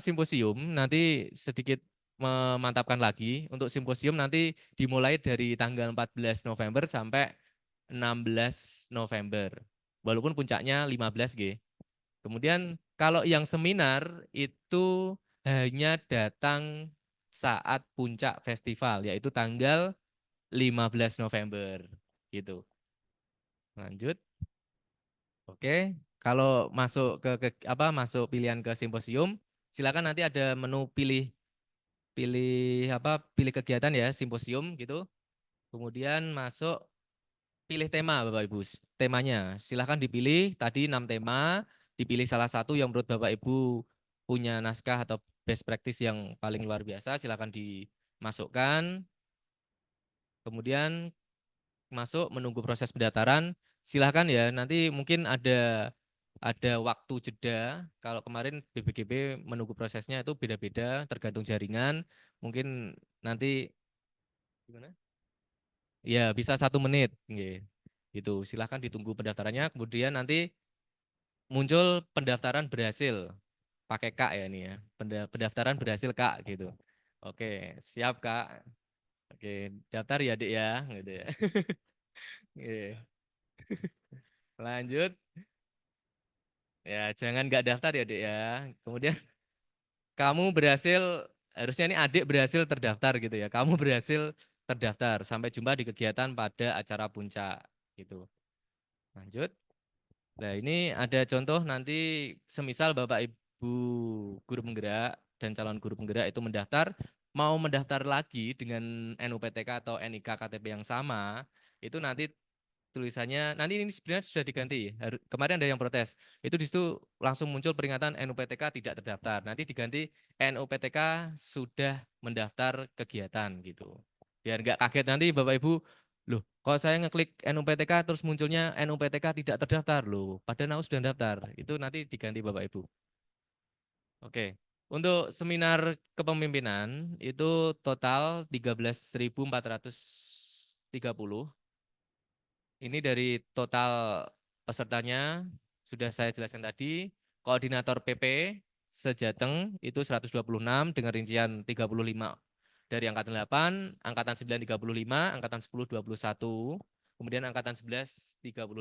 simposium nanti sedikit memantapkan lagi untuk simposium nanti dimulai dari tanggal 14 November sampai 16 November. walaupun puncaknya 15 G. Kemudian kalau yang seminar itu hanya datang saat puncak festival, yaitu tanggal 15 November gitu. Lanjut. Oke, kalau masuk masuk pilihan ke simposium, silakan nanti ada menu pilih pilih kegiatan ya, simposium gitu. Kemudian masuk pilih tema Bapak Ibu. Temanya silakan dipilih tadi 6 tema, dipilih salah satu yang menurut Bapak Ibu punya naskah atau best practice yang paling luar biasa, silakan dimasukkan. Kemudian masuk menunggu proses pendaftaran. Silahkan ya, nanti mungkin ada waktu jeda. Kalau kemarin BPGB menunggu prosesnya itu beda-beda, tergantung jaringan. Mungkin nanti gimana? Ya bisa 1 menit, nggih. Gitu. Silahkan ditunggu pendaftarannya. Kemudian nanti muncul pendaftaran berhasil, pakai Kak ya ini ya. Pendaftaran berhasil Kak gitu. Oke, siap Kak. Oke, daftar ya Dek ya, gitu ya. Oke. Lanjut. Ya, jangan nggak daftar ya, Dek ya. Kemudian kamu berhasil, harusnya ini adik berhasil terdaftar gitu ya. Kamu berhasil terdaftar. Sampai jumpa di kegiatan pada acara puncak gitu. Lanjut. Nah, ini ada contoh nanti semisal Bapak Ibu guru penggerak dan calon guru penggerak itu mendaftar, mau mendaftar lagi dengan NUPTK atau NIK KTP yang sama, itu nanti tulisannya nanti ini sebenarnya sudah diganti. Kemarin ada yang protes. Itu di situ langsung muncul peringatan NUPTK tidak terdaftar. Nanti diganti NUPTK sudah mendaftar kegiatan gitu. Biar nggak kaget nanti Bapak Ibu, loh, kalau saya ngeklik NUPTK terus munculnya NUPTK tidak terdaftar loh. Padahal aku sudah daftar. Itu nanti diganti Bapak Ibu. Oke. Untuk seminar kepemimpinan itu total 13.430. Ini dari total pesertanya sudah saya jelaskan tadi. Koordinator PP sejateng itu 126 dengan rincian 35 dari angkatan 8, angkatan 9 35, angkatan 10 21, kemudian angkatan 11 35.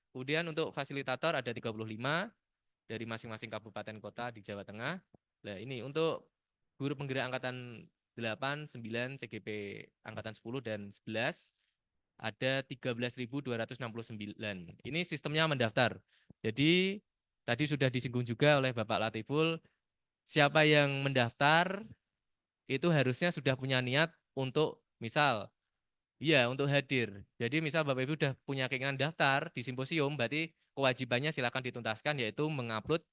Kemudian untuk fasilitator ada 35 dari masing-masing kabupaten kota di Jawa Tengah. Nah, ini untuk guru penggerak angkatan 8, 9, CGP angkatan 10 dan 11 ada 13.269. Ini sistemnya mendaftar. Jadi tadi sudah disinggung juga oleh Bapak Latiful, siapa yang mendaftar itu harusnya sudah punya niat untuk misal, iya untuk hadir. Jadi misal Bapak Ibu sudah punya keinginan daftar di simposium, berarti kewajibannya silakan dituntaskan yaitu mengupload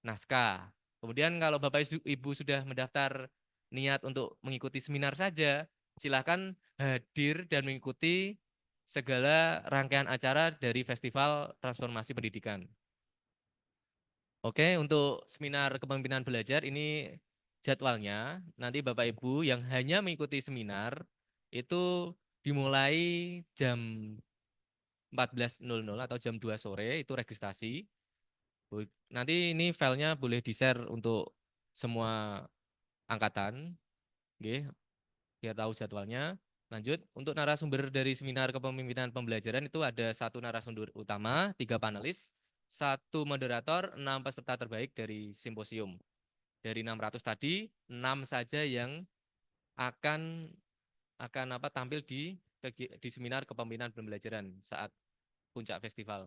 naskah. Kemudian kalau Bapak Ibu sudah mendaftar niat untuk mengikuti seminar saja, silakan hadir dan mengikuti segala rangkaian acara dari Festival Transformasi Pendidikan. Oke, untuk seminar kepemimpinan belajar ini jadwalnya. Nanti Bapak Ibu yang hanya mengikuti seminar itu dimulai jam 14.00 atau jam 2 sore itu registrasi. Nanti ini filenya boleh di-share untuk semua angkatan. Oke, biar tahu jadwalnya. Lanjut, untuk narasumber dari seminar kepemimpinan pembelajaran itu ada 1 narasumber utama, 3 panelis, 1 moderator, 6 peserta terbaik dari simposium. Dari 600 tadi, 6 saja yang akan tampil di seminar kepemimpinan pembelajaran saat puncak festival.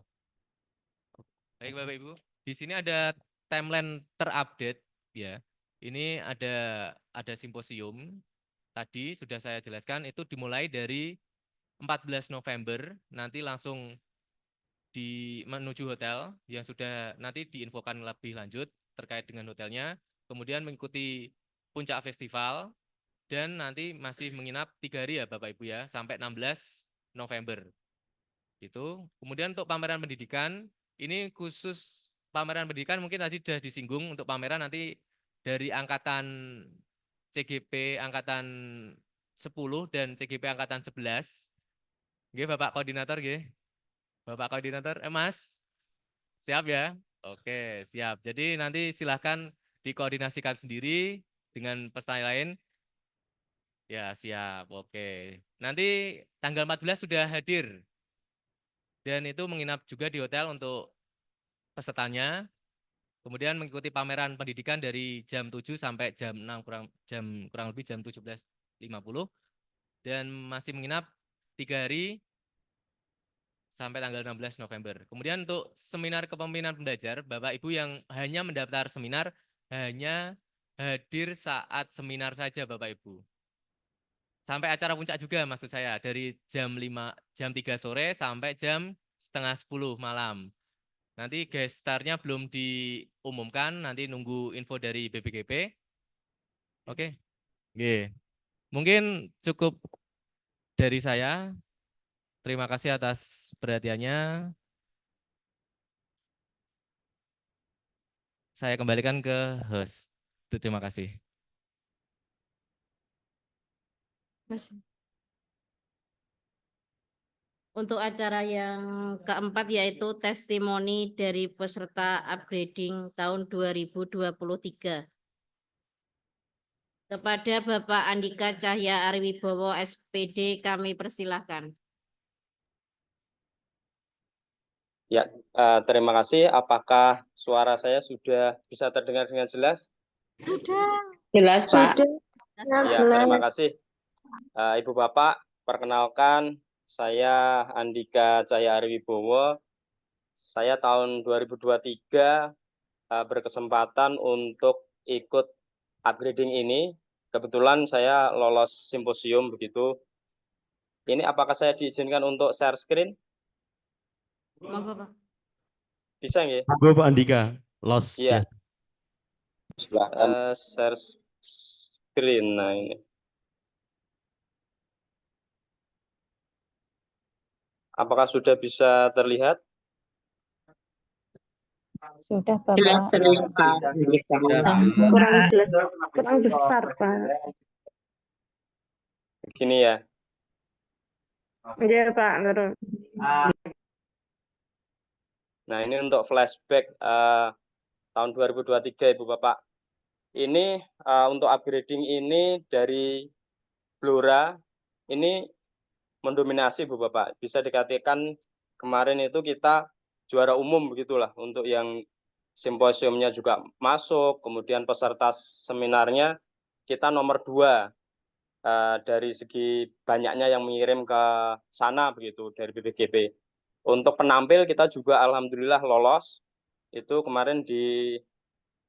Baik Bapak Ibu, di sini ada timeline terupdate ya. Ini ada simposium. Tadi sudah saya jelaskan itu dimulai dari 14 November, nanti langsung menuju hotel yang sudah nanti diinfokan lebih lanjut terkait dengan hotelnya. Kemudian mengikuti puncak festival dan nanti masih menginap 3 hari ya Bapak Ibu ya, sampai 16 November. Itu. Kemudian untuk pameran pendidikan, ini khusus pameran pendidikan mungkin tadi sudah disinggung untuk pameran nanti dari angkatan CGP angkatan 10 dan CGP angkatan 11. Oke, Bapak Koordinator, oke. Bapak Koordinator, Mas, siap ya? Oke, siap. Jadi nanti silahkan dikoordinasikan sendiri dengan peserta lain. Ya, siap. Oke. Nanti tanggal 14 sudah hadir dan itu menginap juga di hotel untuk pesertanya. Kemudian mengikuti pameran pendidikan dari jam 7 sampai jam 6 kurang lebih jam 17.50 dan masih menginap 3 hari sampai tanggal 16 November. Kemudian untuk seminar kepemimpinan pembelajar, Bapak Ibu yang hanya mendaftar seminar hanya hadir saat seminar saja Bapak Ibu. Sampai acara puncak juga maksud saya dari jam 3 sore sampai jam setengah 10 malam. Nanti guest star-nya belum diumumkan, nanti nunggu info dari BPGP. Oke. Oke. Mungkin cukup dari saya. Terima kasih atas perhatiannya. Saya kembalikan ke host. Terima kasih. Untuk acara yang keempat yaitu testimoni dari peserta upgrading tahun 2023. Kepada Bapak Andika Cahya Ariwibowo SPD kami persilahkan. Ya, terima kasih. Apakah suara saya sudah bisa terdengar dengan jelas? Sudah. Jelas, Pak. Ya, terima kasih. Ibu Bapak, perkenalkan saya Andika Cahya Ariwibowo. Saya tahun 2023 berkesempatan untuk ikut upgrading ini. Kebetulan saya lolos simposium begitu. Ini apakah saya diizinkan untuk share screen? Monggo, Pak. Bisa nggih? Monggo Pak Andika, los Iya. biasa. Share screen. Nah, ini. Apakah sudah bisa terlihat? Sudah Bapak. Jelas terlihat, Pak. Kurang besar, Pak. Gini ya. Iya, Pak. Terus. Nah, ini untuk flashback tahun 2023 Ibu Bapak. Ini untuk upgrading ini dari Blora ini mendominasi Ibu Bapak. Bisa dikatakan kemarin itu kita juara umum begitulah untuk yang simposiumnya juga masuk, kemudian peserta seminarnya kita nomor 2 dari segi banyaknya yang mengirim ke sana begitu dari BPGP. Untuk penampil kita juga alhamdulillah lolos. Itu kemarin di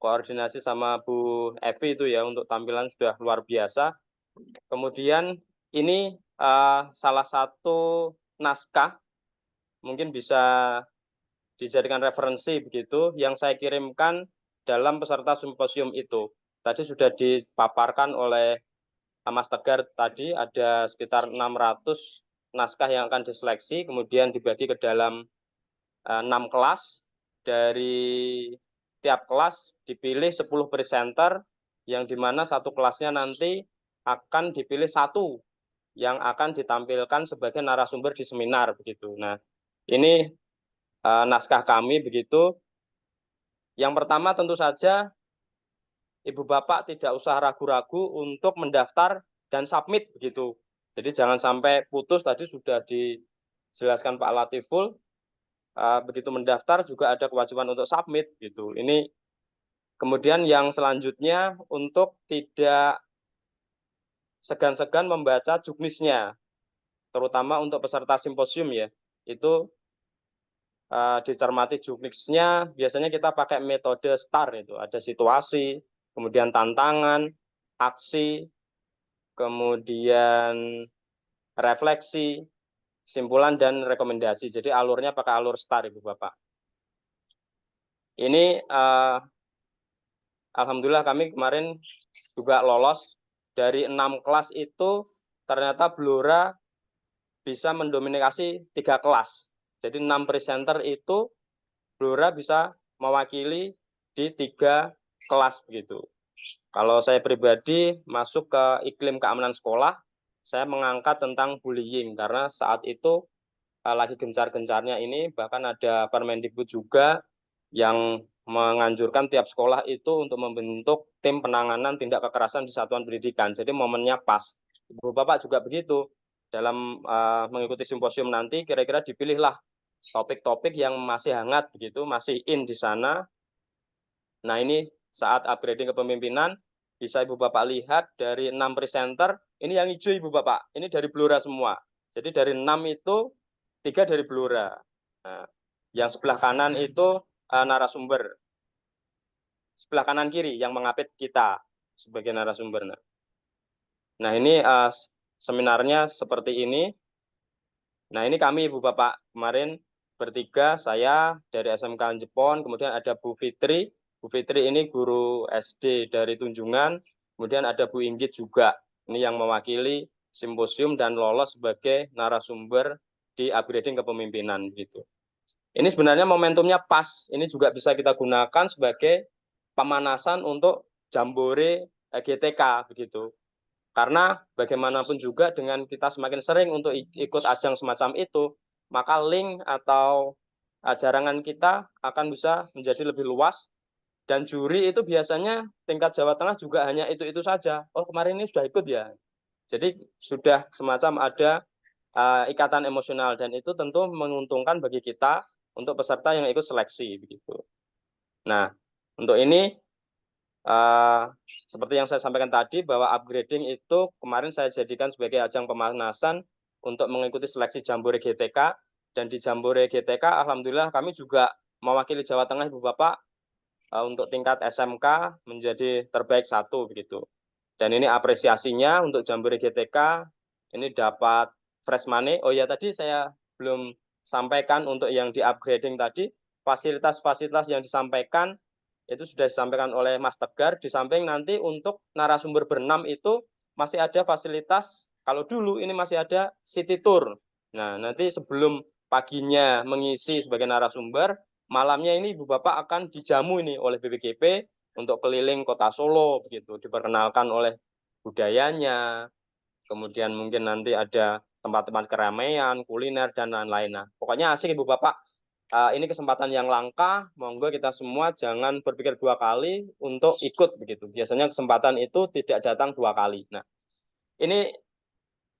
koordinasi sama Bu Evi itu ya untuk tampilan sudah luar biasa. Kemudian ini salah satu naskah mungkin bisa dijadikan referensi begitu yang saya kirimkan dalam peserta simposium itu. Tadi sudah dipaparkan oleh Mas Tegar tadi ada sekitar 600 naskah yang akan diseleksi, kemudian dibagi ke dalam 6 kelas. Dari tiap kelas dipilih 10 presenter, yang dimana satu kelasnya nanti akan dipilih satu yang akan ditampilkan sebagai narasumber di seminar begitu. Nah, ini naskah kami begitu. Yang pertama tentu saja Ibu Bapak tidak usah ragu-ragu untuk mendaftar dan submit begitu. Jadi jangan sampai putus, tadi sudah dijelaskan Pak Latiful, begitu mendaftar juga ada kewajiban untuk submit gitu. Ini kemudian yang selanjutnya untuk tidak segan-segan membaca juknisnya, terutama untuk peserta simposium ya, itu dicermati juknisnya, biasanya kita pakai metode STAR itu, ada situasi, kemudian tantangan, aksi, kemudian refleksi, simpulan, dan rekomendasi. Jadi alurnya pakai alur STAR, Ibu Bapak. Ini alhamdulillah kami kemarin juga lolos. Dari 6 kelas itu ternyata Blora bisa mendominasi 3 kelas. Jadi 6 presenter itu Blora bisa mewakili di 3 kelas begitu. Kalau saya pribadi masuk ke iklim keamanan sekolah, saya mengangkat tentang bullying karena saat itu lagi gencar-gencarnya ini, bahkan ada Permendikbud juga yang menganjurkan tiap sekolah itu untuk membentuk tim penanganan tindak kekerasan di satuan pendidikan. Jadi momennya pas. Ibu Bapak juga begitu. Dalam mengikuti simposium nanti kira-kira dipilihlah topik-topik yang masih hangat begitu, masih in di sana. Nah, ini saat upgrading kepemimpinan bisa Ibu Bapak lihat dari 6 presenter, ini yang hijau Ibu Bapak, ini dari Blora semua. Jadi dari 6 itu 3 dari Blora. Nah, yang sebelah kanan itu narasumber. Sebelah kanan kiri yang mengapit kita sebagai narasumber. Nah, ini seminarnya seperti ini. Nah, ini kami Ibu Bapak kemarin bertiga, saya dari SMK Jepon, kemudian ada Bu Fitri. Bu Fitri ini guru SD dari Tunjungan, kemudian ada Bu Inggit juga. Ini yang mewakili simposium dan lolos sebagai narasumber di upgrading kepemimpinan gitu. Ini sebenarnya momentumnya pas. Ini juga bisa kita gunakan sebagai pemanasan untuk Jambore GTK begitu. Karena bagaimanapun juga dengan kita semakin sering untuk ikut ajang semacam itu, maka link atau jarangan kita akan bisa menjadi lebih luas. Dan juri itu biasanya tingkat Jawa Tengah juga hanya itu-itu saja. Oh, kemarin ini sudah ikut ya. Jadi sudah semacam ada ikatan emosional, dan itu tentu menguntungkan bagi kita untuk peserta yang ikut seleksi begitu. Nah, untuk ini seperti yang saya sampaikan tadi, bahwa upgrading itu kemarin saya jadikan sebagai ajang pemanasan untuk mengikuti seleksi Jambore GTK, dan di Jambore GTK alhamdulillah kami juga mewakili Jawa Tengah Ibu Bapak untuk tingkat SMK menjadi terbaik 1 begitu. Dan ini apresiasinya untuk Jambore GTK ini dapat fresh money. Oh ya, tadi saya belum sampaikan untuk yang di upgrading tadi, fasilitas-fasilitas yang disampaikan itu sudah disampaikan oleh Mas Tegar. Di samping nanti untuk narasumber berenam itu masih ada fasilitas, kalau dulu ini masih ada city tour. Nah, nanti sebelum paginya mengisi sebagai narasumber, malamnya ini Ibu Bapak akan dijamu ini oleh BPGP untuk keliling kota Solo begitu, diperkenalkan oleh budayanya, kemudian mungkin nanti ada tempat-tempat keramaian, kuliner, dan lain-lain. Nah, pokoknya asik Ibu Bapak. Ini kesempatan yang langka, monggo kita semua jangan berpikir 2 kali untuk ikut begitu. Biasanya kesempatan itu tidak datang 2 kali. Nah, ini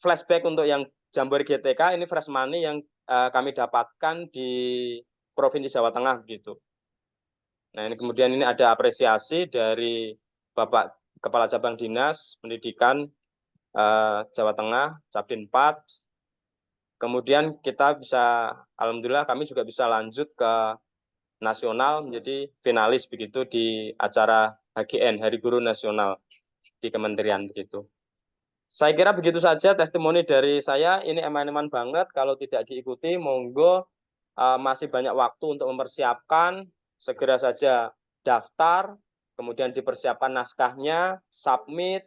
flashback untuk yang Jambore GTK, ini fresh money yang kami dapatkan di Provinsi Jawa Tengah begitu. Nah, ini kemudian ini ada apresiasi dari Bapak Kepala Cabang Dinas Pendidikan Jawa Tengah, Cabdin 4. Kemudian kita bisa, alhamdulillah kami juga bisa lanjut ke nasional menjadi finalis begitu di acara HGN, Hari Guru Nasional di Kementerian begitu. Saya kira begitu saja testimoni dari saya. Ini eman-eman banget, kalau tidak diikuti monggo masih banyak waktu untuk mempersiapkan, segera saja daftar, kemudian dipersiapkan naskahnya, submit.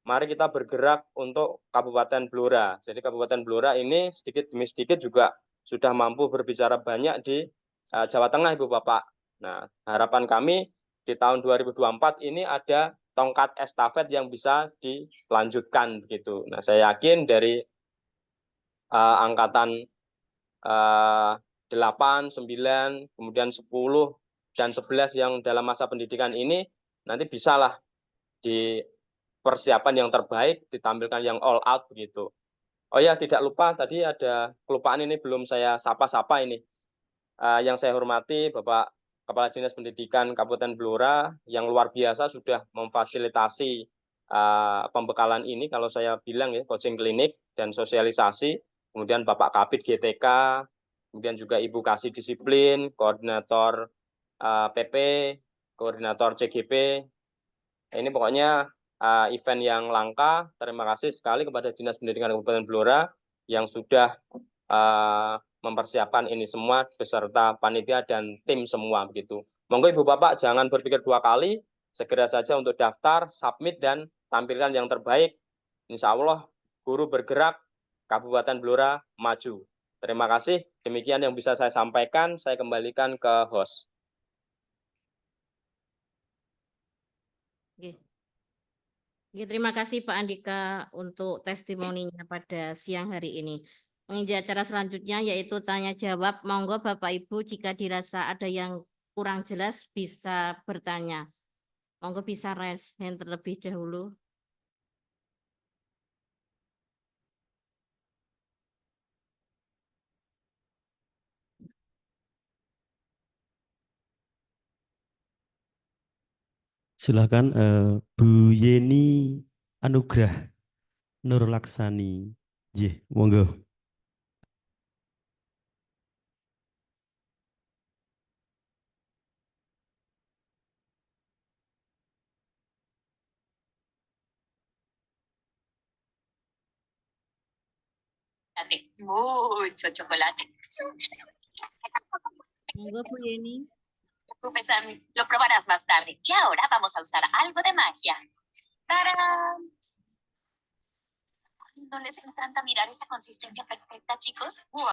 Mari kita bergerak untuk Kabupaten Blora. Jadi Kabupaten Blora ini sedikit demi sedikit juga sudah mampu berbicara banyak di Jawa Tengah, Ibu Bapak. Nah, harapan kami di tahun 2024 ini ada tongkat estafet yang bisa dilanjutkan begitu. Nah, saya yakin dari angkatan 8, 9, kemudian 10 dan 11 yang dalam masa pendidikan ini nanti bisalah di persiapan yang terbaik, ditampilkan yang all out begitu. Oh ya, tidak lupa tadi ada kelupaan, ini belum saya sapa-sapa ini. Yang saya hormati Bapak Kepala Dinas Pendidikan Kabupaten Blora yang luar biasa sudah memfasilitasi pembekalan ini, kalau saya bilang ya, coaching klinik dan sosialisasi. Kemudian Bapak Kabid GTK, kemudian juga Ibu Kasih Disiplin, koordinator PP, koordinator CGP. Ini pokoknya event yang langka. Terima kasih sekali kepada Dinas Pendidikan Kabupaten Blora yang sudah mempersiapkan ini semua beserta panitia dan tim semua begitu. Monggo Ibu Bapak jangan berpikir 2 kali, segera saja untuk daftar, submit, dan tampilkan yang terbaik. Insya Allah guru bergerak, Kabupaten Blora maju. Terima kasih. Demikian yang bisa saya sampaikan. Saya kembalikan ke host. Terima kasih Pak Andika untuk testimoninya pada siang hari ini. Menginjak acara selanjutnya yaitu tanya jawab. Monggo Bapak Ibu jika dirasa ada yang kurang jelas bisa bertanya. Monggo bisa raise hand terlebih dahulu. Silakan Bu Yeni Anugrah Nur Laksani. Jih, monggo. Mucho chocolate. Monggo Bu Yeni. Profesor, lo probarás más tarde. Y ahora vamos a usar algo de magia. ¡Tarán! ¿No les encanta mirar esta consistencia perfecta, chicos? ¡Wow!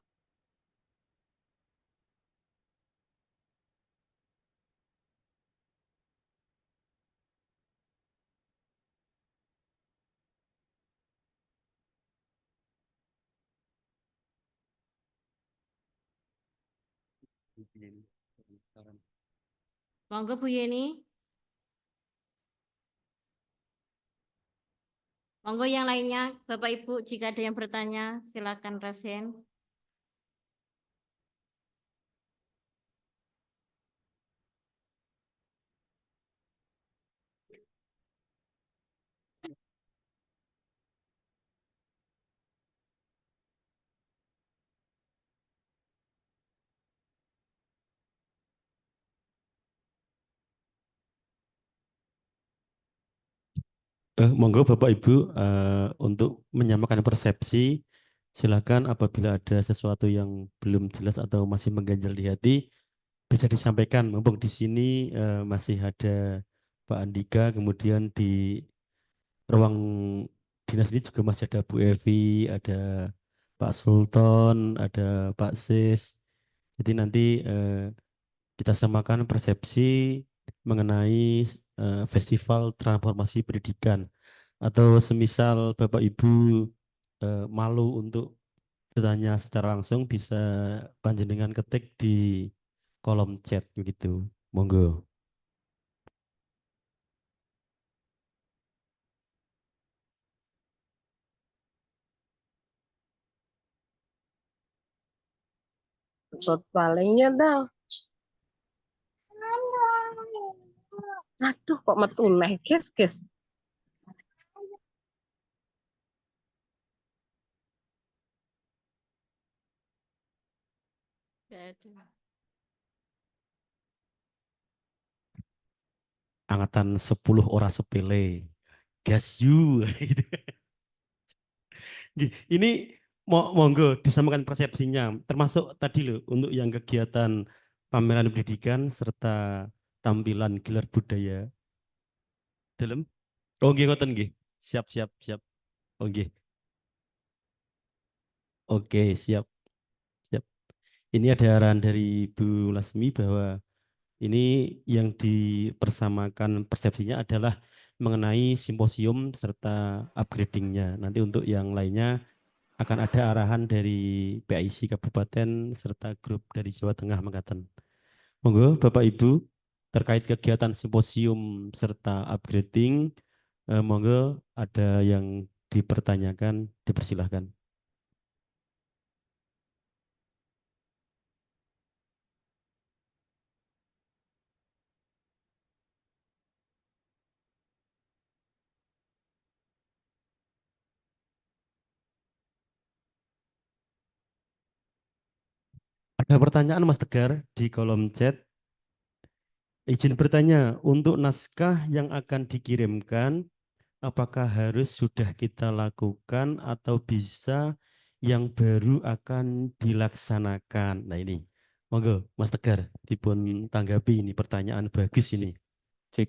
Monggo Bu Yeni. Monggo yang lainnya, Bapak Ibu, jika ada yang bertanya, silakan raise hand. Monggo Bapak Ibu untuk menyamakan persepsi, silakan apabila ada sesuatu yang belum jelas atau masih mengganjal di hati, bisa disampaikan. Mumpung di sini masih ada Pak Andika, kemudian di ruang dinas ini juga masih ada Bu Evi, ada Pak Sultan, ada Pak Sis. Jadi nanti kita samakan persepsi mengenai festival transformasi pendidikan. Atau semisal Bapak Ibu malu untuk bertanya secara langsung, bisa panjenengan ketik di kolom chat begitu. Monggo. Palingnya dong. Aduh, kok metu neh, kes. Tidak ada. Angkatan 10 ora sepele. Gas you. Ini monggo disamakan persepsinya, termasuk tadi loh untuk yang kegiatan pameran pendidikan serta tampilan gelar budaya dalam. Oh nggih ngoten nggih. Siap. Oh nggih. Oke, siap. Ini ada arahan dari Bu Lasmi bahwa ini yang dipersamakan persepsinya adalah mengenai simposium serta upgradingnya. Nanti untuk yang lainnya akan ada arahan dari PIC Kabupaten serta grup dari Jawa Tengah Mekaten. Monggo Bapak Ibu terkait kegiatan simposium serta upgrading, monggo ada yang dipertanyakan, dipersilahkan. Ada pertanyaan Mas Tegar di kolom chat. Izin bertanya, untuk naskah yang akan dikirimkan, apakah harus sudah kita lakukan atau bisa yang baru akan dilaksanakan? Nah ini, monggo Mas Tegar, dipun tanggapi ini pertanyaan bagus ini. Cik,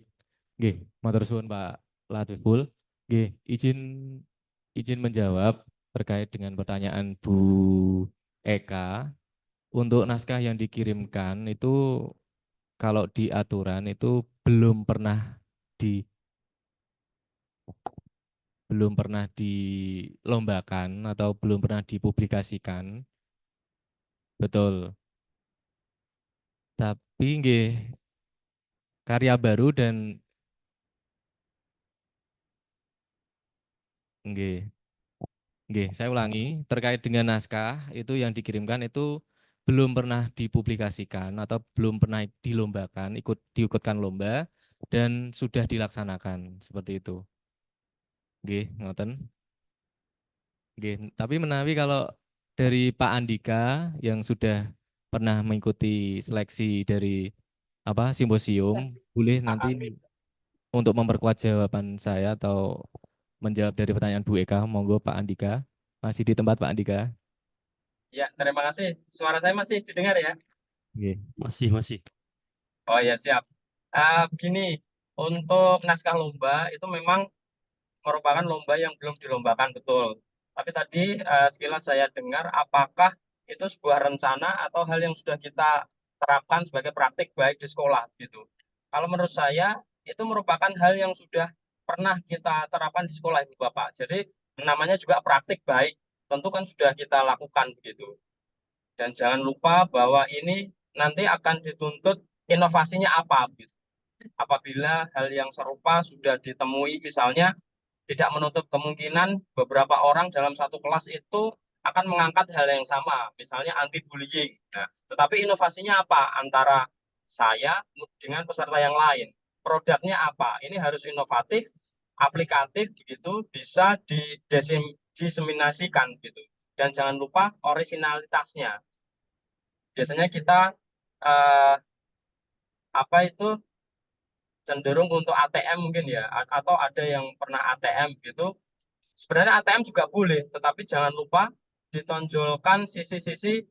nggih, matur suwun Pak Latiful. Nggih, izin menjawab terkait dengan pertanyaan Bu Eka. Untuk naskah yang dikirimkan itu kalau di aturan itu belum pernah dilombakan atau belum pernah dipublikasikan. Betul. Tapi nggih karya baru dan nggih saya ulangi, terkait dengan naskah itu yang dikirimkan itu belum pernah dipublikasikan atau belum pernah dilombakan, diikutkan lomba, dan sudah dilaksanakan seperti itu. Nggih, ngoten. Nggih, tapi menawi kalau dari Pak Andika yang sudah pernah mengikuti seleksi dari simposium, boleh nanti untuk memperkuat jawaban saya atau menjawab dari pertanyaan Bu Eka, monggo Pak Andika. Masih di tempat Pak Andika? Ya, terima kasih. Suara saya masih didengar ya? Nggih. Masih. Oh ya, siap. Begini, untuk naskah lomba itu memang merupakan lomba yang belum dilombakan, betul. Tapi tadi sekilas saya dengar apakah itu sebuah rencana atau hal yang sudah kita terapkan sebagai praktik baik di sekolah gitu. Kalau menurut saya itu merupakan hal yang sudah pernah kita terapkan di sekolah Ibu Bapak. Jadi namanya juga praktik baik, tentu kan sudah kita lakukan begitu. Dan jangan lupa bahwa ini nanti akan dituntut inovasinya apa gitu. Apabila hal yang serupa sudah ditemui, misalnya tidak menutup kemungkinan beberapa orang dalam satu kelas itu akan mengangkat hal yang sama, misalnya anti bullying. Nah, tetapi inovasinya apa antara saya dengan peserta yang lain? Produknya apa? Ini harus inovatif, aplikatif begitu, bisa diseminasikan gitu. Dan jangan lupa orisinalitasnya. Biasanya kita cenderung untuk ATM mungkin ya, atau ada yang pernah ATM gitu. Sebenarnya ATM juga boleh, tetapi jangan lupa ditonjolkan sisi-sisi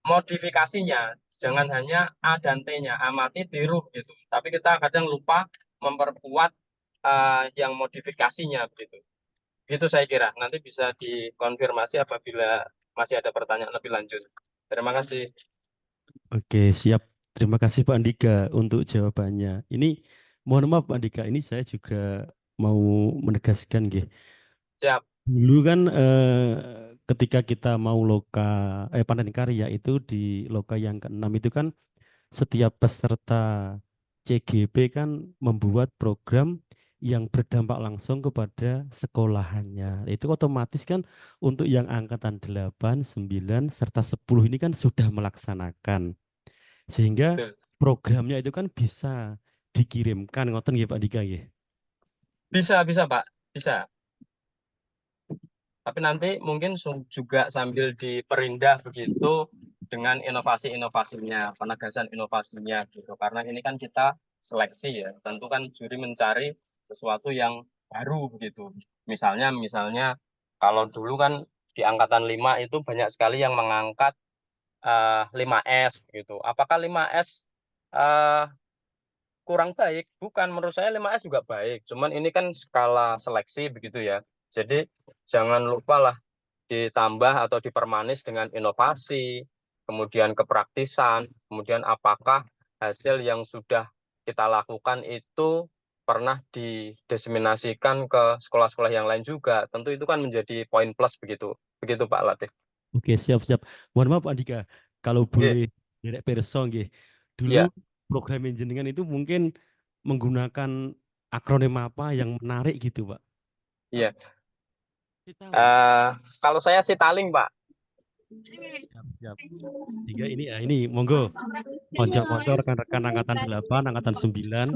modifikasinya. Jangan hanya A dan T-nya, amati, tiru gitu. Tapi kita kadang lupa memperkuat yang modifikasinya begitu. Itu saya kira. Nanti bisa dikonfirmasi apabila masih ada pertanyaan lebih lanjut. Terima kasih. Oke, siap. Terima kasih Pak Andika untuk jawabannya. Ini mohon maaf Pak Andika, ini saya juga mau menegaskan nggih. Siap. Dulu kan ketika kita mau panen karya itu di loka yang ke-6 itu kan setiap peserta CGP kan membuat program yang berdampak langsung kepada sekolahannya. Itu otomatis kan untuk yang angkatan 8, 9, serta 10 ini kan sudah melaksanakan. Sehingga Betul. programnya itu kan bisa dikirimkan, ngoten nggih Pak Dika nggih. Bisa Pak. Bisa. Tapi nanti mungkin juga sambil diperindah begitu dengan inovasi-inovasinya, penegasan inovasinya gitu. Karena ini kan kita seleksi ya, tentu kan juri mencari sesuatu yang baru begitu. Misalnya kalau dulu kan di angkatan 5 itu banyak sekali yang mengangkat 5S gitu. Apakah 5S kurang baik? Bukan, menurut saya 5S juga baik. Cuman ini kan skala seleksi begitu ya. Jadi jangan lupa lah ditambah atau dipermanis dengan inovasi, kemudian kepraktisan, kemudian apakah hasil yang sudah kita lakukan itu pernah didiseminasikan ke sekolah-sekolah yang lain juga. Tentu itu kan menjadi poin plus begitu. Begitu Pak Latif. Oke, siap-siap. Mohon maaf Pak Andika, kalau Iya. boleh direk perso nggih. Iya. Dulu program engineering itu mungkin menggunakan akronim apa yang menarik gitu, Pak? Iya. Citaling. Kalau saya Citaling, Pak. Siap. Sehingga ini monggo konco-konco rekan-rekan angkatan 8, angkatan 9,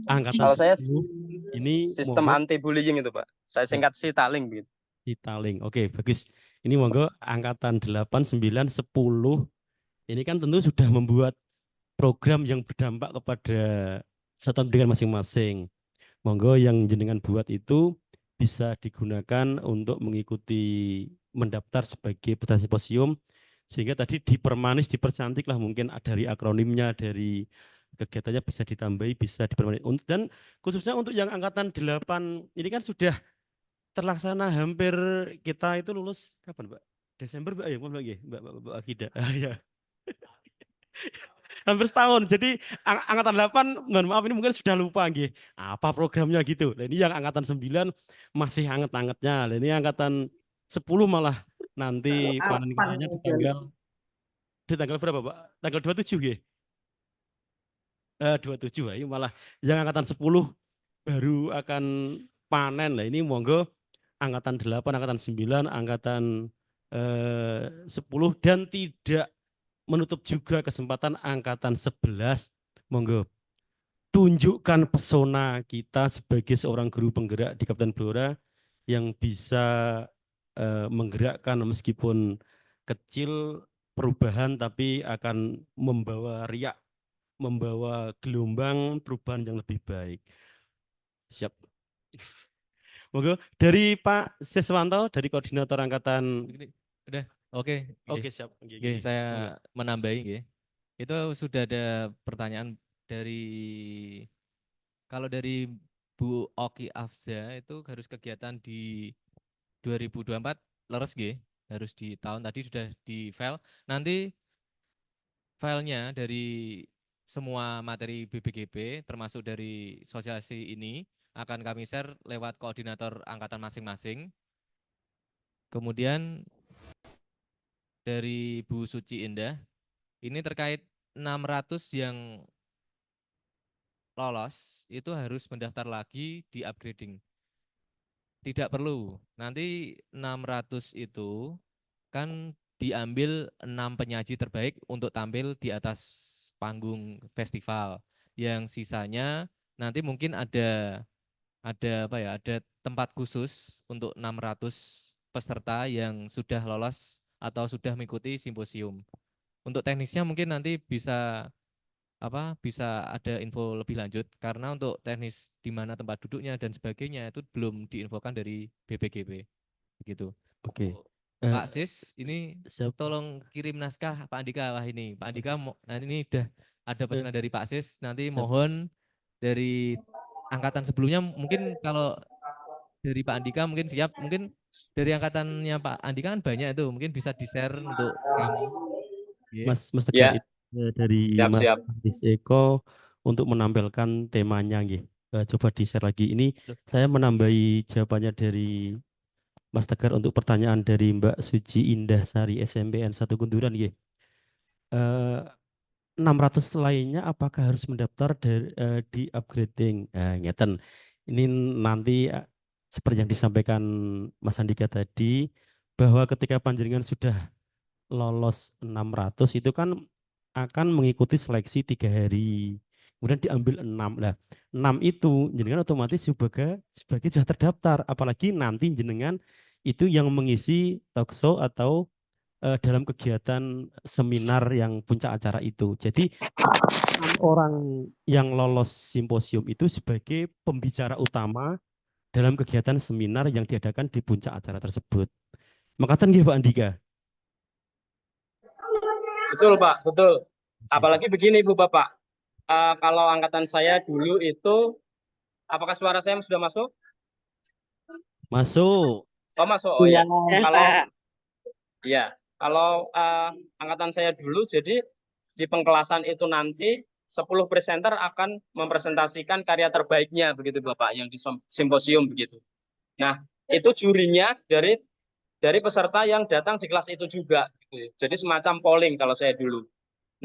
angkatan Kalau saya 10 ini sistem monggo anti bullying itu, Pak. Saya singkat Citaling begitu. Citaling. Oke, bagus. Ini monggo angkatan 8, 9, 10 ini kan tentu sudah membuat program yang berdampak kepada satuan pendidikan masing-masing. Monggo yang jenengan buat itu bisa digunakan untuk mengikuti mendaftar sebagai peserta simposium sehingga tadi dipermanis, dipercantik lah mungkin dari akronimnya, dari kegiatannya bisa ditambahi, bisa dipermanis. Dan khususnya untuk yang angkatan 8 ini kan sudah terlaksana hampir kita itu lulus kapan, Mbak? Desember, Mbak, ya, Mbak Akida. Ya. Hampir setahun. Jadi angkatan 8, mohon maaf ini mungkin sudah lupa nggih. Apa programnya gitu. Nah, ini yang angkatan 9 masih anget-angetnya. Nah, ini angkatan 10 malah nanti panen karyanya di tanggal berapa, Pak? Tanggal 27 nggih. 27 ya. Ini malah yang angkatan 10 baru akan panen. Lah ini monggo angkatan 8, angkatan 9, angkatan 10 dan tidak menutup juga kesempatan angkatan 11 monggo tunjukkan pesona kita sebagai seorang guru penggerak di Kabupaten Blora yang bisa menggerakkan meskipun kecil perubahan tapi akan membawa riak, membawa gelombang perubahan yang lebih baik. Siap. Monggo dari Pak Siswanto dari Koordinator Angkatan. Udah, oke. Oke, siap. Oke, saya menambahi nggih. Itu sudah ada pertanyaan kalau dari Bu Oki Afza itu harus kegiatan di 2024 leres nggih, harus di tahun tadi sudah di file. Nanti filenya dari semua materi BBGB termasuk dari sosialisasi ini akan kami share lewat koordinator angkatan masing-masing. Kemudian dari Bu Suci Indah, ini terkait 600 yang lolos itu harus mendaftar lagi di upgrading. Tidak perlu. Nanti 600 itu kan diambil 6 penyaji terbaik untuk tampil di atas panggung festival. Yang sisanya nanti mungkin ada tempat khusus untuk 600 peserta yang sudah lolos atau sudah mengikuti simposium. Untuk teknisnya mungkin nanti bisa ada info lebih lanjut karena untuk teknis di mana tempat duduknya dan sebagainya itu belum diinfokan dari BPGB begitu. Oke. Pak Sis, ini tolong kirim naskah Pak Andika. Wah ini Pak Andika, nah ini udah ada pesanan dari Pak Sis. Nanti mohon dari angkatan sebelumnya mungkin kalau dari Pak Andika mungkin siap, mungkin dari angkatannya Pak Andika kan banyak itu, mungkin bisa di-share untuk kami. Mas Tegar itu dari Siap, Mas siap. Eko untuk menampilkan temanya nggih. Coba di-share lagi. Ini saya menambahi jawabannya dari Mas Tegar untuk pertanyaan dari Mbak Suci Indah Sari SMPN 1 Kunduran nggih. 600 lainnya apakah harus mendaftar di upgrading? Ngeten. Ini nanti seperti yang disampaikan Mas Andika tadi bahwa ketika panjenengan sudah lolos 600 itu kan akan mengikuti seleksi 3 hari. Kemudian diambil 6. Nah, 6 itu jenengan otomatis sebagai sudah terdaftar. Apalagi nanti jenengan itu yang mengisi talkshow atau dalam kegiatan seminar yang puncak acara itu. Jadi orang yang lolos simposium itu sebagai pembicara utama dalam kegiatan seminar yang diadakan di puncak acara tersebut. Makatan nggih Pak Andika. Betul Pak, betul. Apalagi begini Bu Bapak, kalau angkatan saya dulu itu, apakah suara saya sudah masuk? Masuk. Oh masuk, oh ya. Kalau angkatan saya dulu, jadi di pengkelasan itu nanti 10 presenter akan mempresentasikan karya terbaiknya begitu Bapak, yang di simposium begitu. Nah itu jurinya dari peserta yang datang di kelas itu juga. Jadi semacam polling kalau saya dulu.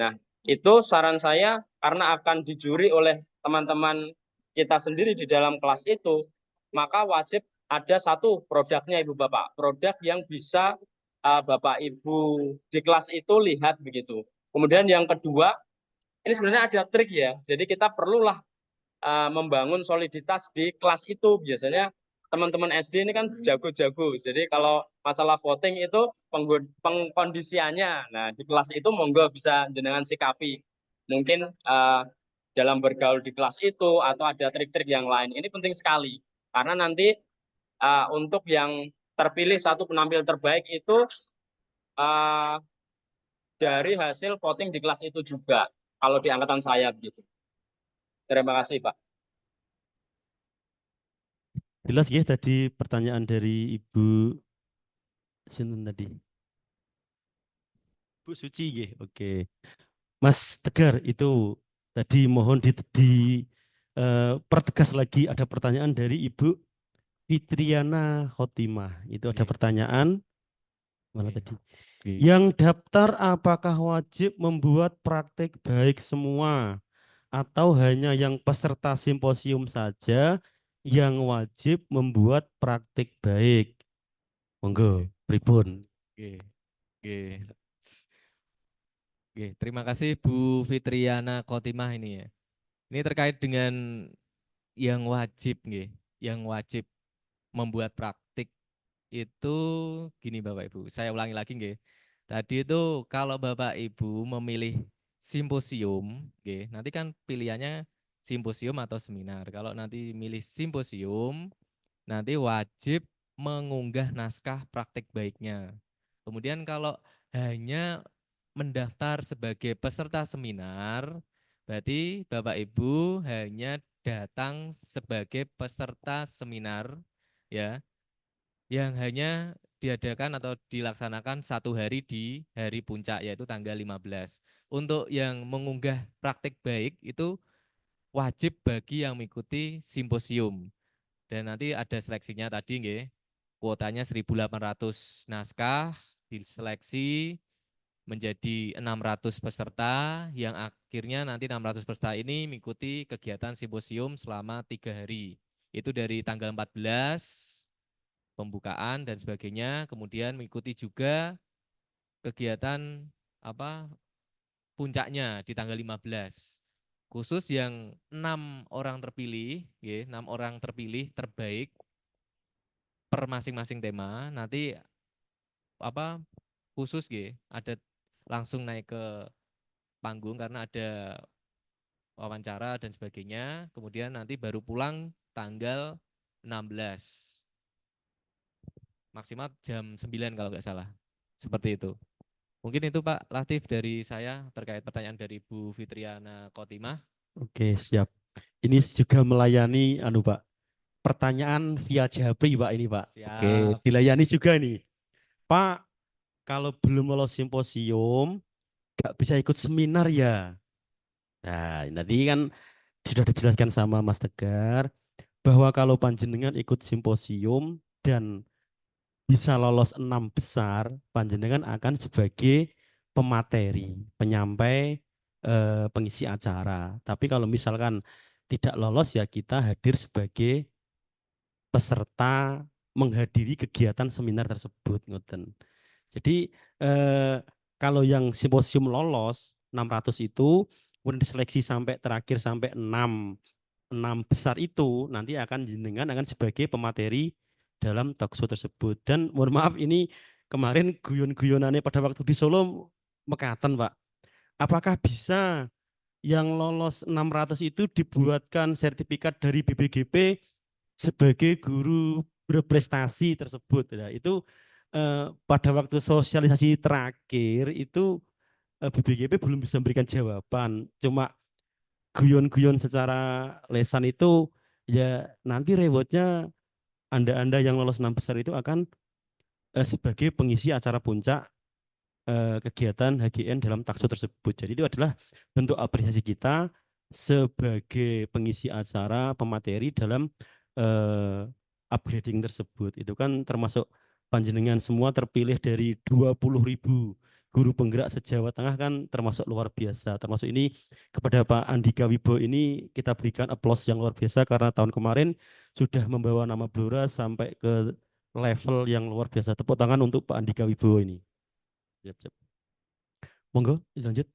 Nah, itu saran saya karena akan dijuri oleh teman-teman kita sendiri di dalam kelas itu, maka wajib ada satu produknya Ibu Bapak. Produk yang bisa Bapak Ibu di kelas itu lihat begitu. Kemudian yang kedua, ini sebenarnya ada trik ya. Jadi kita perlulah membangun soliditas di kelas itu. Biasanya teman-teman SD ini kan jago-jago. Jadi kalau masalah voting itu pengkondisiannya. Nah, di kelas itu monggo bisa jenengan sikapi. Mungkin dalam bergaul di kelas itu atau ada trik-trik yang lain. Ini penting sekali. Karena nanti untuk yang terpilih satu penampil terbaik itu dari hasil voting di kelas itu juga. Kalau di angkatan saya begitu. Terima kasih, Pak. Jelas ya tadi pertanyaan dari Ibu Sinten tadi. Bu Suci ya, oke. Mas Tegar itu tadi mohon pertegas lagi ada pertanyaan dari Ibu Fitriana Khotimah. Itu ada pertanyaan mana tadi? Yang daftar apakah wajib membuat praktek baik semua atau hanya yang peserta simposium saja yang wajib membuat praktik baik? Monggo, pripun? Oke, terima kasih Bu Fitriana Khotimah ini ya. Ini terkait dengan yang wajib nggih, yang wajib membuat praktik itu gini Bapak Ibu. Saya ulangi lagi nggih. Tadi itu kalau Bapak Ibu memilih simposium, nggih, nanti kan pilihannya simposium atau seminar. Kalau nanti milih simposium, nanti wajib mengunggah naskah praktik baiknya. Kemudian kalau hanya mendaftar sebagai peserta seminar, berarti Bapak Ibu hanya datang sebagai peserta seminar ya, yang hanya diadakan atau dilaksanakan 1 hari di hari puncak, yaitu tanggal 15. Untuk yang mengunggah praktik baik itu wajib bagi yang mengikuti simposium. Dan nanti ada seleksinya tadi nggih. Kuotanya 1.800 naskah diseleksi menjadi 600 peserta, yang akhirnya nanti 600 peserta ini mengikuti kegiatan simposium selama 3 hari. Itu dari tanggal 14 pembukaan dan sebagainya, kemudian mengikuti juga kegiatan puncaknya di tanggal 15. Khusus yang 6 orang terpilih, 6 orang terpilih terbaik per masing-masing tema, nanti khusus ada langsung naik ke panggung karena ada wawancara dan sebagainya, kemudian nanti baru pulang tanggal 16. Maksimal jam 9 kalau nggak salah. Seperti itu. Mungkin itu Pak Latif dari saya terkait pertanyaan dari Bu Fitriana Khotimah. Oke, siap. Ini juga melayani Pak, pertanyaan via Japri Pak ini Pak. Oke, Siap. dilayani juga nih. Pak, kalau belum lolos simposium, nggak bisa ikut seminar ya. Nah, nanti kan sudah dijelaskan sama Mas Tegar bahwa kalau panjenengan ikut simposium dan bisa lolos 6 besar, panjenengan akan sebagai pemateri, penyampai, pengisi acara. Tapi kalau misalkan tidak lolos ya kita hadir sebagai peserta menghadiri kegiatan seminar tersebut, ngoten. Jadi kalau yang simposium lolos 600 itu kemudian diseleksi sampai terakhir sampai 6 besar itu nanti akan jenengan akan sebagai pemateri dalam talkshow tersebut. Dan mohon maaf ini kemarin guyon-guyonannya pada waktu di Solo mekaten Pak. Apakah bisa yang lolos 600 itu dibuatkan sertifikat dari BPGP sebagai guru berprestasi tersebut? Nah, itu pada waktu sosialisasi terakhir itu BPGP belum bisa memberikan jawaban. Cuma guyon-guyon secara lesan itu ya nanti rewardnya Anda yang lolos 6 besar itu akan sebagai pengisi acara puncak kegiatan HGN dalam takso tersebut. Jadi itu adalah bentuk apresiasi kita sebagai pengisi acara pemateri dalam upgrading tersebut. Itu kan termasuk panjenengan semua terpilih dari 20.000 guru penggerak se-Jawa Tengah, kan termasuk luar biasa. Termasuk ini kepada Pak Andika Wibo ini kita berikan aplaus yang luar biasa karena tahun kemarin sudah membawa nama Blora sampai ke level yang luar biasa. Tepuk tangan untuk Pak Andika Wibo ini. Siap. Monggo, lanjut.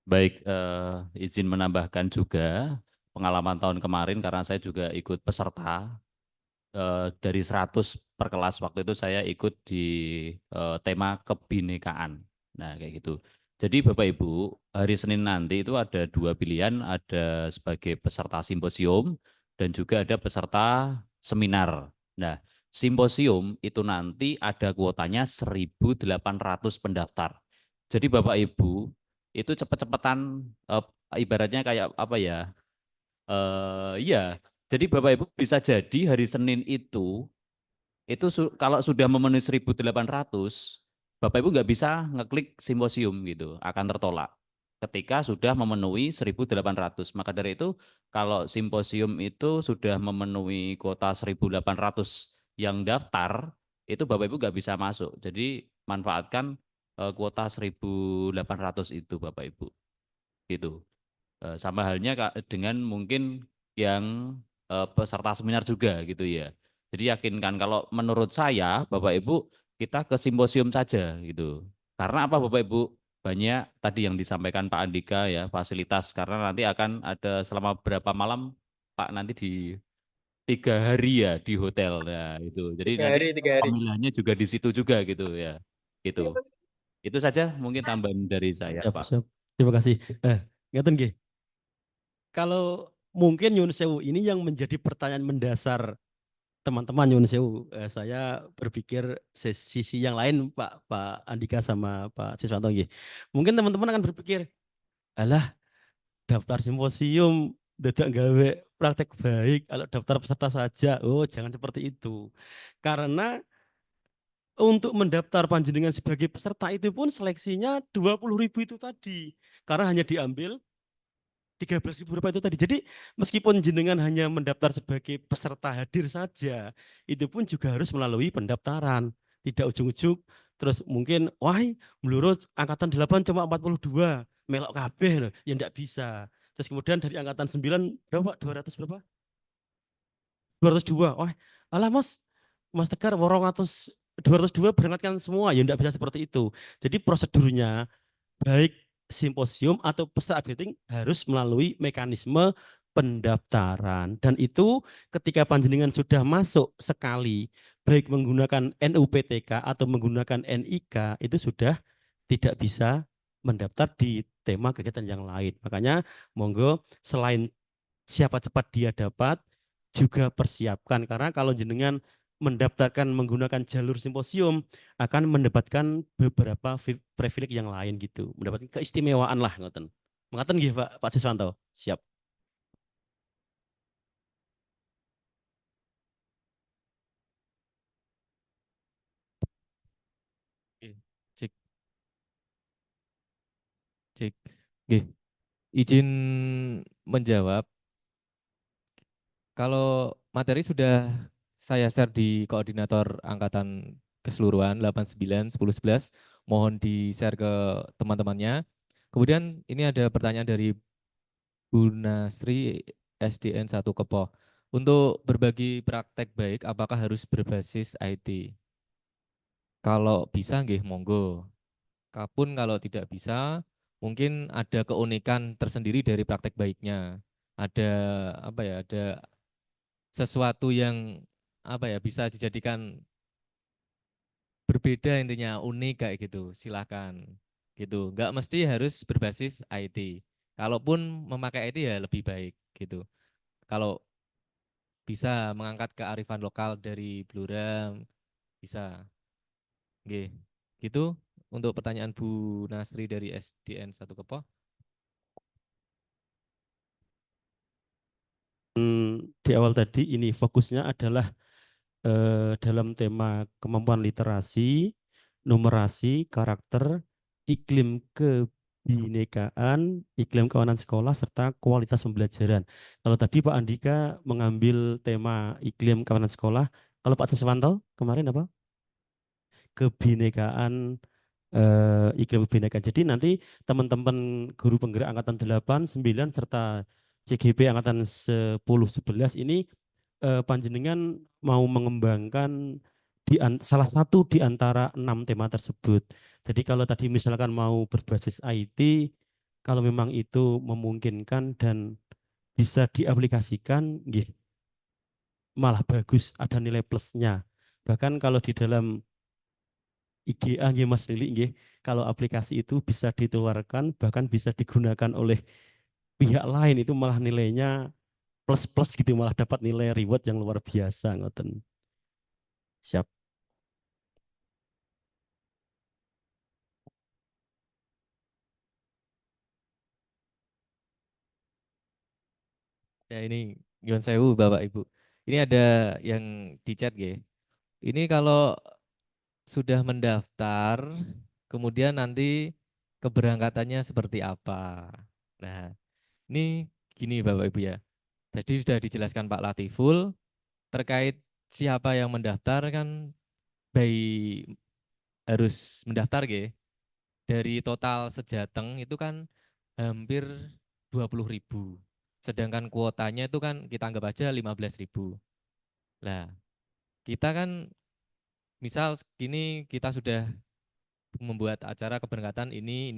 Baik, izin menambahkan juga pengalaman tahun kemarin karena saya juga ikut peserta dari 100 per kelas. Waktu itu saya ikut di tema kebinekaan. Nah, kayak gitu. Jadi Bapak Ibu, hari Senin nanti itu ada 2 pilihan, ada sebagai peserta simposium dan juga ada peserta seminar. Nah, simposium itu nanti ada kuotanya 1.800 pendaftar. Jadi Bapak Ibu itu cepet-cepetan, ibaratnya kayak apa ya? Iya. Jadi Bapak Ibu bisa jadi hari Senin itu kalau sudah memenuhi 1.800, Bapak Ibu nggak bisa ngeklik simposium gitu, akan tertolak. Ketika sudah memenuhi 1.800, maka dari itu kalau simposium itu sudah memenuhi kuota 1.800 yang daftar, itu Bapak Ibu nggak bisa masuk. Jadi manfaatkan kuota 1.800 itu Bapak Ibu. Gitu. Sama halnya dengan mungkin yang peserta seminar juga gitu ya. Jadi yakinkan, kalau menurut saya Bapak Ibu kita ke simposium saja gitu. Karena apa Bapak Ibu? banyak tadi yang disampaikan Pak Andika ya, fasilitas karena nanti akan ada selama berapa malam Pak nanti di 3 hari ya di hotel ya itu. Jadi nanti 3 hari. pemilihannya juga di situ juga gitu ya. Gitu. Itu saja mungkin tambahan dari saya, Siap, Pak. siap. Terima kasih. Ngeten nggih. Kalau mungkin Nyun Sewu ini yang menjadi pertanyaan mendasar teman-teman Nyun Sewu. Saya berpikir sisi yang lain Pak Andika sama Pak Siswanto nggih. Mungkin teman-teman akan berpikir, alah daftar simposium dadak gawe praktek baik kalau daftar peserta saja. Oh, jangan seperti itu. Karena untuk mendaftar panjenengan sebagai peserta itu pun seleksinya 20.000 itu tadi. Karena hanya diambil 13.000 berapa itu tadi. Jadi meskipun jenengan hanya mendaftar sebagai peserta hadir saja, itu pun juga harus melalui pendaftaran. Tidak ujung-ujung terus mungkin wah melurut angkatan 8 cuma 42, melok kabeh loh. Ya enggak bisa. Terus kemudian dari angkatan 9 berapa? 200 berapa? 202. Wah, alah Mas Tegar 202 berangkatkan semua. Ya enggak bisa seperti itu. Jadi prosedurnya baik simposium atau peserta upgrading harus melalui mekanisme pendaftaran. Dan itu ketika panjenengan sudah masuk sekali, baik menggunakan NUPTK atau menggunakan NIK, itu sudah tidak bisa mendaftar di tema kegiatan yang lain. Makanya monggo selain siapa cepat dia dapat, juga persiapkan. Karena kalau jenengan mendaftarkan menggunakan jalur simposium akan mendapatkan beberapa privilege yang lain gitu, mendapatkan keistimewaan lah ngoten. Mengaten nggih Pak Siswanto. Siap. Oke, cek, cek. Oke, izin menjawab. Kalau materi sudah saya share di koordinator angkatan keseluruhan 89, 10, 11, mohon di-share ke teman-temannya. Kemudian ini ada pertanyaan dari Bu Nasri SDN 1 Kepoh. Untuk berbagi praktek baik, apakah harus berbasis IT? Kalau bisa, nggih monggo. Kapun kalau tidak bisa, mungkin ada keunikan tersendiri dari praktek baiknya. Ada apa ya? Ada sesuatu yang apa ya bisa dijadikan berbeda intinya unik kayak gitu. Silakan gitu. Nggak mesti harus berbasis IT. Kalaupun memakai IT ya lebih baik gitu. Kalau bisa mengangkat kearifan lokal dari Blora bisa. Oke. Gitu untuk pertanyaan Bu Nasri dari SDN 1 Kepoh. Di awal tadi ini fokusnya adalah dalam tema kemampuan literasi, numerasi, karakter, iklim kebinekaan, iklim kawanan sekolah, serta kualitas pembelajaran. Kalau tadi Pak Andika mengambil tema iklim kawanan sekolah, kalau Pak Siswanto kemarin apa? Kebinekaan, iklim kebinekaan. Jadi nanti teman-teman guru penggerak angkatan 8, 9, serta CGP angkatan 10, 11 ini panjenengan mau mengembangkan salah satu di antara 6 tema tersebut. Jadi kalau tadi misalkan mau berbasis IT, kalau memang itu memungkinkan dan bisa diaplikasikan, nggih, malah bagus, ada nilai plusnya. Bahkan kalau di dalam IGA nggih Mas Lili nggih, kalau aplikasi itu bisa dikeluarkan bahkan bisa digunakan oleh pihak lain itu malah nilainya plus-plus gitu, malah dapat nilai reward yang luar biasa ngoten. Siap. Ya ini Yon Sewu Bapak Ibu. Ini ada yang di chat G. Ini kalau sudah mendaftar, kemudian nanti keberangkatannya seperti apa. Nah, ini gini Bapak Ibu ya. Tadi sudah dijelaskan Pak Latiful terkait siapa yang mendaftar kan baik harus mendaftar G. Dari total sejateng itu kan hampir 20.000. Sedangkan kuotanya itu kan kita anggap aja 15.000. Nah, kita kan misal gini kita sudah membuat acara keberangkatan ini.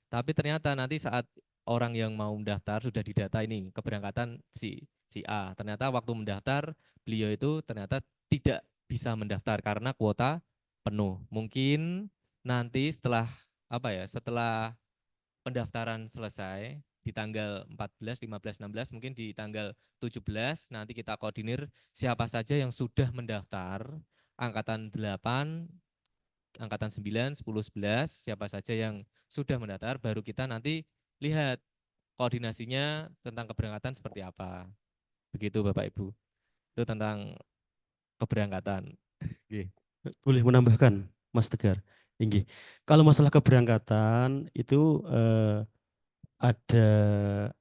Tapi ternyata nanti saat orang yang mau mendaftar sudah didata ini keberangkatan si A. Ternyata waktu mendaftar beliau itu ternyata tidak bisa mendaftar karena kuota penuh. Mungkin nanti setelah setelah pendaftaran selesai di tanggal 14, 15, 16, mungkin di tanggal 17 nanti kita koordinir siapa saja yang sudah mendaftar angkatan 8, angkatan 9, 10, 11, siapa saja yang sudah mendaftar baru kita nanti lihat koordinasinya tentang keberangkatan seperti apa. Begitu Bapak Ibu. Itu tentang keberangkatan. Oke. Boleh menambahkan, Mas Tegar? Inggih. Kalau masalah keberangkatan itu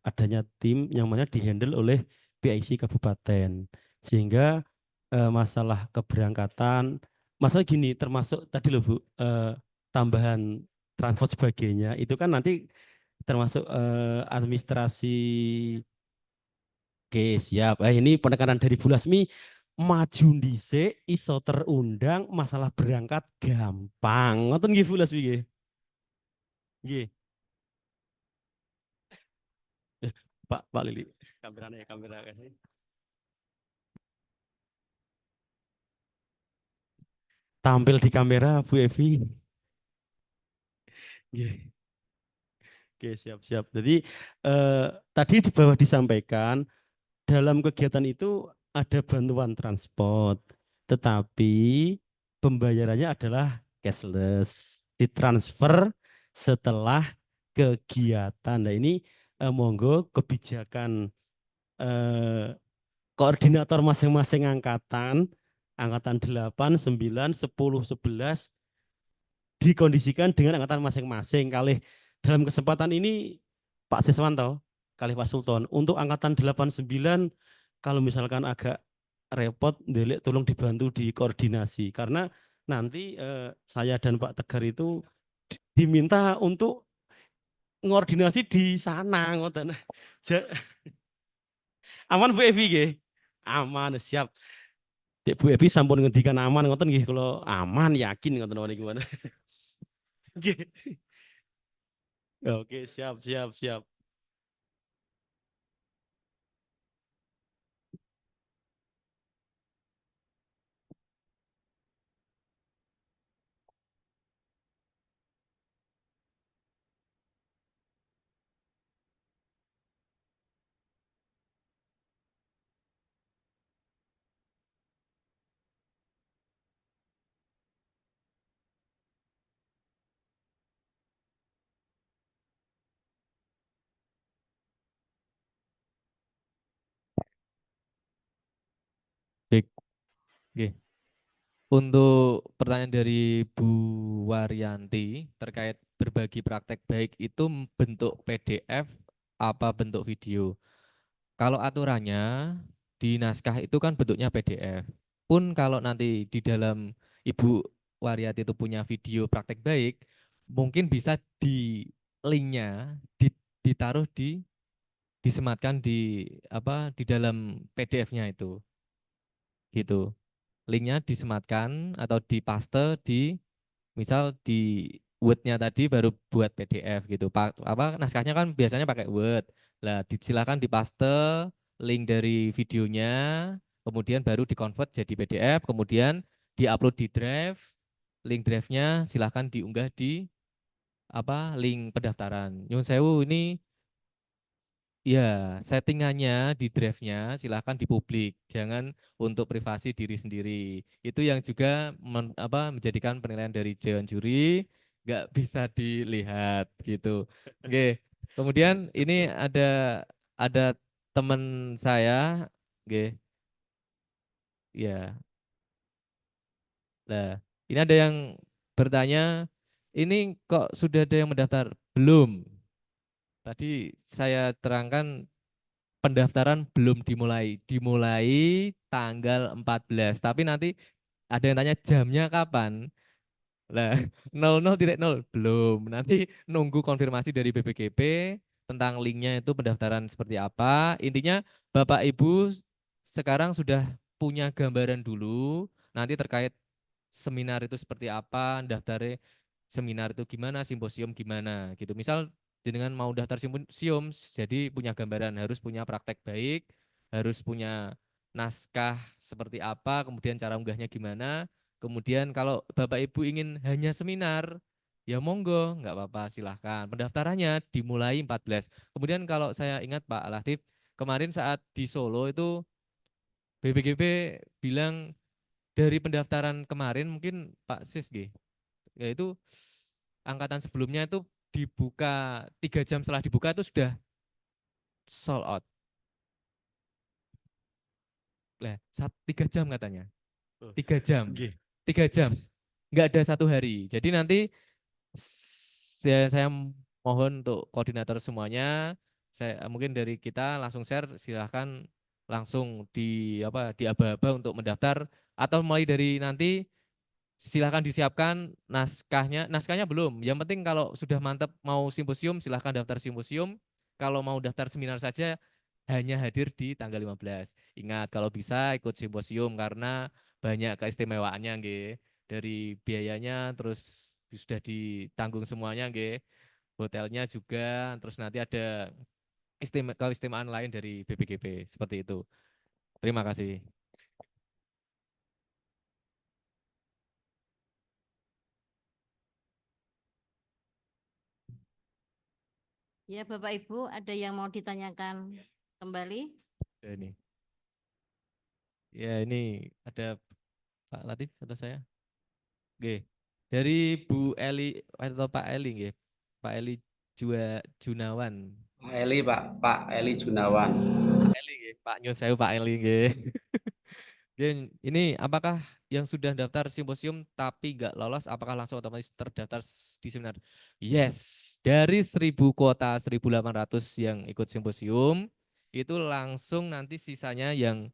adanya tim yang mana dihandle oleh PIC Kabupaten, sehingga masalah keberangkatan, masalah gini, termasuk tadi loh Bu, tambahan transport sebagainya itu kan nanti termasuk administrasi. Oke, siap. Ini penekanan dari Bu Lasmi, maju dhisik iso terundang, masalah berangkat gampang. Ngoten nggih Bu Lasmi nggih? Nggih. Pak Lili, kameranya kamera. Tampil di kamera Bu Evi. Nggih. Oke, siap-siap. Jadi tadi di bawah disampaikan dalam kegiatan itu ada bantuan transport, tetapi pembayarannya adalah cashless, ditransfer setelah kegiatan. Nah ini monggo kebijakan koordinator masing-masing angkatan 8, 9, 10, 11 dikondisikan dengan angkatan masing-masing. Kali dalam kesempatan ini Pak Siswanto, kali Pak Sultan, untuk angkatan 8, 9 kalau misalkan agak repot, Delik tolong dibantu dikoordinasi karena nanti saya dan Pak Tegar itu diminta untuk ngordinasi di sana, ngoten. Aman Bu Evi nggih? Aman, siap. Dek Bu Evi sampun ngendikan aman ngoten nggih, kalau aman yakin ngoten mawon gimana. Nggih. Oke, siap. Baik. Oke. Untuk pertanyaan dari Bu Waryanti terkait berbagi praktek baik itu bentuk PDF apa bentuk video? Kalau aturannya di naskah itu kan bentuknya PDF. Pun kalau nanti di dalam Ibu Waryanti itu punya video praktek baik, mungkin bisa di linknya ditaruh disematkan di dalam PDF-nya itu. Gitu. Linknya disematkan atau dipaste misal di Word-nya tadi baru buat PDF gitu. Naskahnya kan biasanya pakai Word. Lah silakan dipaste link dari videonya, kemudian baru dikonvert jadi PDF, kemudian diupload di drive. Link drive-nya silakan diunggah di link pendaftaran. Nyun sewu ini ya, settingannya di drive-nya silahkan dipublik, jangan untuk privasi diri sendiri. Itu yang juga menjadikan penilaian dari Dewan Juri nggak bisa dilihat gitu. Oke, kemudian ini ada teman saya, oke, ya, nah ini ada yang bertanya, ini kok sudah ada yang mendaftar? Belum. Tadi saya terangkan pendaftaran belum dimulai tanggal 14. Tapi nanti ada yang tanya jamnya kapan? Lah, 00.0 belum. Nanti nunggu konfirmasi dari BPKP tentang linknya itu pendaftaran seperti apa. Intinya Bapak Ibu sekarang sudah punya gambaran dulu nanti terkait seminar itu seperti apa, daftarnya seminar itu gimana, simposium gimana gitu. Misal jenengan mau daftar simposium, jadi punya gambaran, harus punya praktek baik, harus punya naskah seperti apa, kemudian cara unggahnya gimana. Kemudian kalau Bapak Ibu ingin hanya seminar, ya monggo, nggak apa-apa, silahkan. Pendaftarannya dimulai 14. Kemudian kalau saya ingat Pak Latif, kemarin saat di Solo itu BPGP bilang dari pendaftaran kemarin mungkin Pak Sis, yaitu angkatan sebelumnya itu dibuka 3 jam setelah dibuka itu sudah sold out. Lah, 3 jam katanya. 3 jam. Nggih. 3 jam. Nggak ada 1 hari. Jadi nanti saya mohon untuk koordinator semuanya, saya mungkin dari kita langsung share, silahkan langsung di aba-aba untuk mendaftar, atau mulai dari nanti silahkan disiapkan naskahnya belum. Yang penting kalau sudah mantap mau simposium, silahkan daftar simposium. Kalau mau daftar seminar saja, hanya hadir di tanggal 15. Ingat, kalau bisa ikut simposium karena banyak keistimewaannya, nggih. Dari biayanya terus sudah ditanggung semuanya, nggih. Hotelnya juga, terus nanti ada keistimewaan lain dari BPGP, seperti itu. Terima kasih. Ya, Bapak Ibu, ada yang mau ditanyakan kembali? Ini. Ya, ini ada Pak Latif atau saya? Oke. Dari Bu Eli atau Pak Eli, nggih. Pak Eli Junawan. Pak Eli Junawan. Pak Eli, nggih. Pak Nyun saya Pak Eli, nggih. Oke, ini apakah yang sudah daftar simposium tapi nggak lolos, apakah langsung otomatis terdaftar di seminar? Yes, dari 1.000 kuota 1.800 yang ikut simposium, itu langsung nanti sisanya yang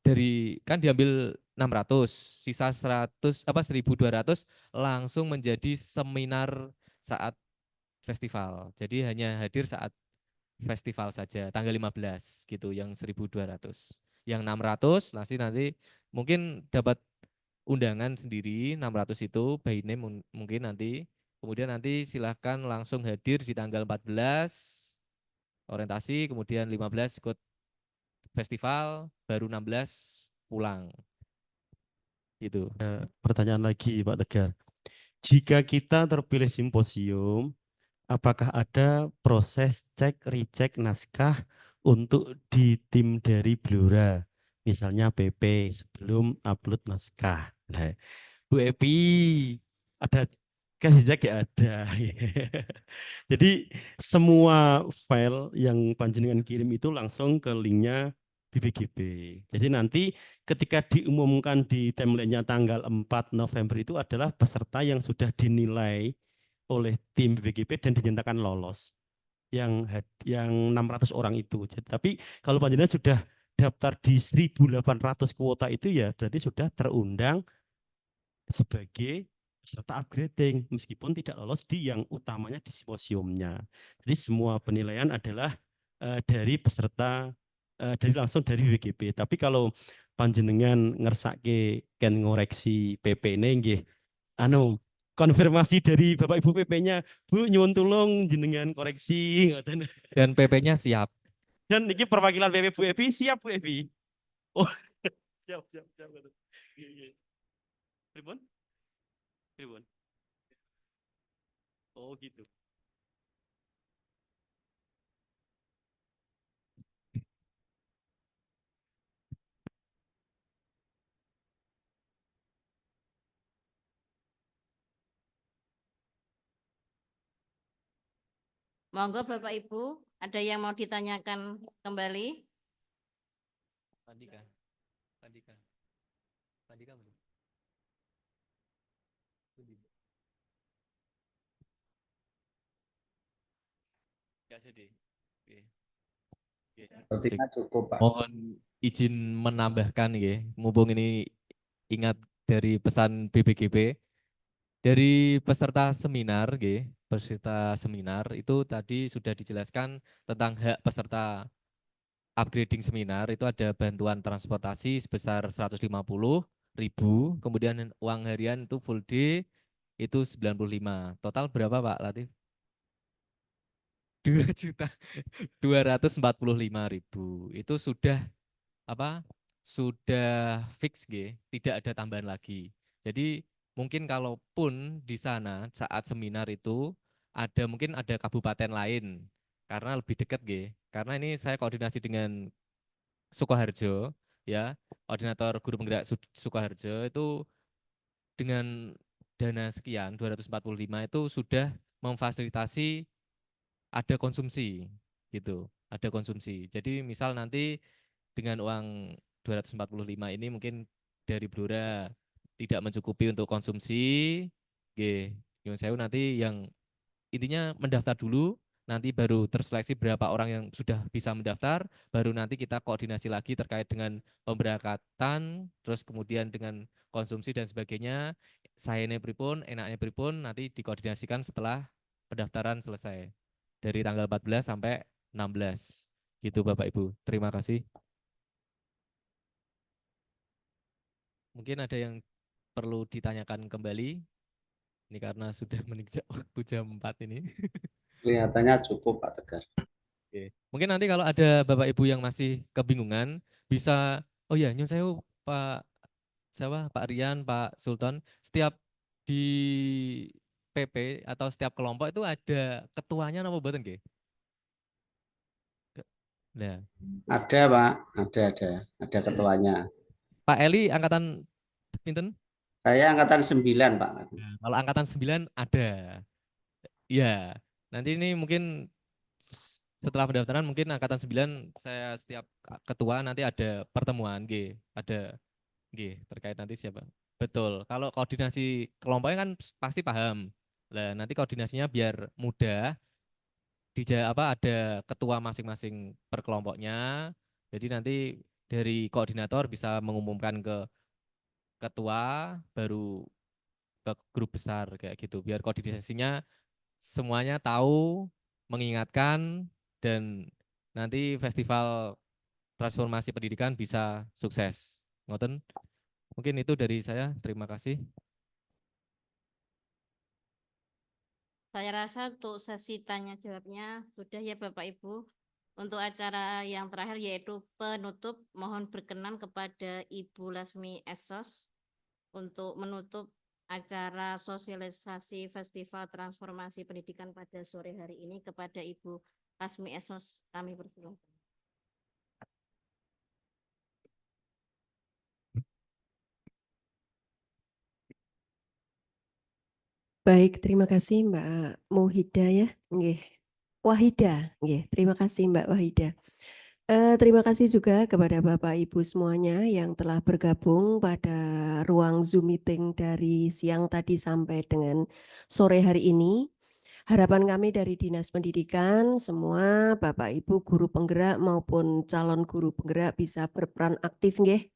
dari kan diambil 600, sisa 1.200 langsung menjadi seminar saat festival. Jadi hanya hadir saat festival saja tanggal 15 gitu, yang 1.200. Yang 600 nanti mungkin dapat undangan sendiri, 600 itu by name mungkin nanti. Kemudian nanti silahkan langsung hadir di tanggal 14 orientasi, kemudian 15 ikut festival, baru 16 pulang. Gitu. Pertanyaan lagi Pak Tegar. Jika kita terpilih simposium, apakah ada proses cek recheck naskah untuk di tim dari Blora, misalnya PP sebelum upload naskah? Nah, Bu Epi, ada cek ya ada. Jadi semua file yang panjenengan kirim itu langsung ke linknya BPGP. Jadi nanti ketika diumumkan di template-nya tanggal 4 November itu adalah peserta yang sudah dinilai oleh tim BPGP dan dinyatakan lolos, yang 600 orang itu. Tapi kalau panjenengan sudah daftar di 1.800 kuota itu, ya berarti sudah terundang sebagai peserta upgrading meskipun tidak lolos di yang utamanya di simposiumnya. Jadi semua penilaian adalah dari peserta, langsung dari BPGP. Tapi kalau panjenengan ngersake kan ngoreksi PP ini nggih, konfirmasi dari Bapak Ibu PP-nya, Bu nyuwun tulung jenengan koreksi ngoten. Dan PP-nya siap. Dan ini perwakilan PP Bu Evi siap Bu Evi. Oh, siap. Pripun? Oh gitu. Monggo Bapak Ibu, ada yang mau ditanyakan kembali? Pandika belum? Enggak sedih. Sepertinya cukup, Pak. Mohon izin menambahkan, mumpung ini ingat dari pesan BPGP. Dari peserta seminar, itu tadi sudah dijelaskan tentang hak peserta upgrading seminar. Itu ada bantuan transportasi sebesar 150.000, kemudian uang harian itu full day itu 95. Total berapa Pak Latif? 2.245.000. Itu sudah apa? Sudah fix G, tidak ada tambahan lagi. Jadi mungkin kalaupun di sana saat seminar itu mungkin ada kabupaten lain karena lebih dekat G. Karena ini saya koordinasi dengan Sukoharjo ya, koordinator guru penggerak Sukoharjo itu dengan dana sekian 245 itu sudah memfasilitasi ada konsumsi gitu, ada konsumsi. Jadi misal nanti dengan uang 245 ini mungkin dari Blora tidak mencukupi untuk konsumsi, nggih, nyuwun sewu nanti yang intinya mendaftar dulu, nanti baru terseleksi berapa orang yang sudah bisa mendaftar, baru nanti kita koordinasi lagi terkait dengan pemberangkatan, terus kemudian dengan konsumsi dan sebagainya. Sayene pripun, enaknya pripun, nanti dikoordinasikan setelah pendaftaran selesai. Dari tanggal 14 sampai 16. Gitu Bapak Ibu. Terima kasih. Mungkin ada yang perlu ditanyakan kembali. Ini karena sudah menginjak waktu jam 4 ini. Kelihatannya cukup Pak Tegar. Oke. Mungkin nanti kalau ada Bapak Ibu yang masih kebingungan, bisa, oh ya, nyun sewu Pak Pak Rian, Pak Sultan, setiap di PP atau setiap kelompok itu ada ketuanya apa mboten nggih? Nah, Ada Pak, ada ketuanya. Pak Eli angkatan pinten? Saya angkatan 9 Pak. Nah, kalau angkatan 9 ada. Ya, nanti ini mungkin setelah pendaftaran mungkin angkatan 9 saya setiap ketua nanti ada pertemuan G, ada G terkait nanti siapa. Betul. Kalau koordinasi kelompoknya kan pasti paham. Lah, nanti koordinasinya biar mudah ada ketua masing-masing per kelompoknya. Jadi nanti dari koordinator bisa mengumumkan ke ketua baru ke grup besar kayak gitu. Biar koordinasinya semuanya tahu, mengingatkan, dan nanti festival transformasi pendidikan bisa sukses. Ngoten, mungkin itu dari saya. Terima kasih. Saya rasa untuk sesi tanya jawabnya sudah ya Bapak Ibu. Untuk acara yang terakhir yaitu penutup, mohon berkenan kepada Ibu Lasmi Esos untuk menutup acara sosialisasi Festival Transformasi Pendidikan pada sore hari ini. Kepada Ibu Lasmi Esos kami persilakan. Baik, terima kasih Mbak Muhida ya. Nggih. Wahida, nggih. Terima kasih Mbak Wahida. Terima kasih juga kepada Bapak Ibu semuanya yang telah bergabung pada ruang Zoom meeting dari siang tadi sampai dengan sore hari ini. Harapan kami dari Dinas Pendidikan, semua Bapak Ibu guru penggerak maupun calon guru penggerak bisa berperan aktif nggih.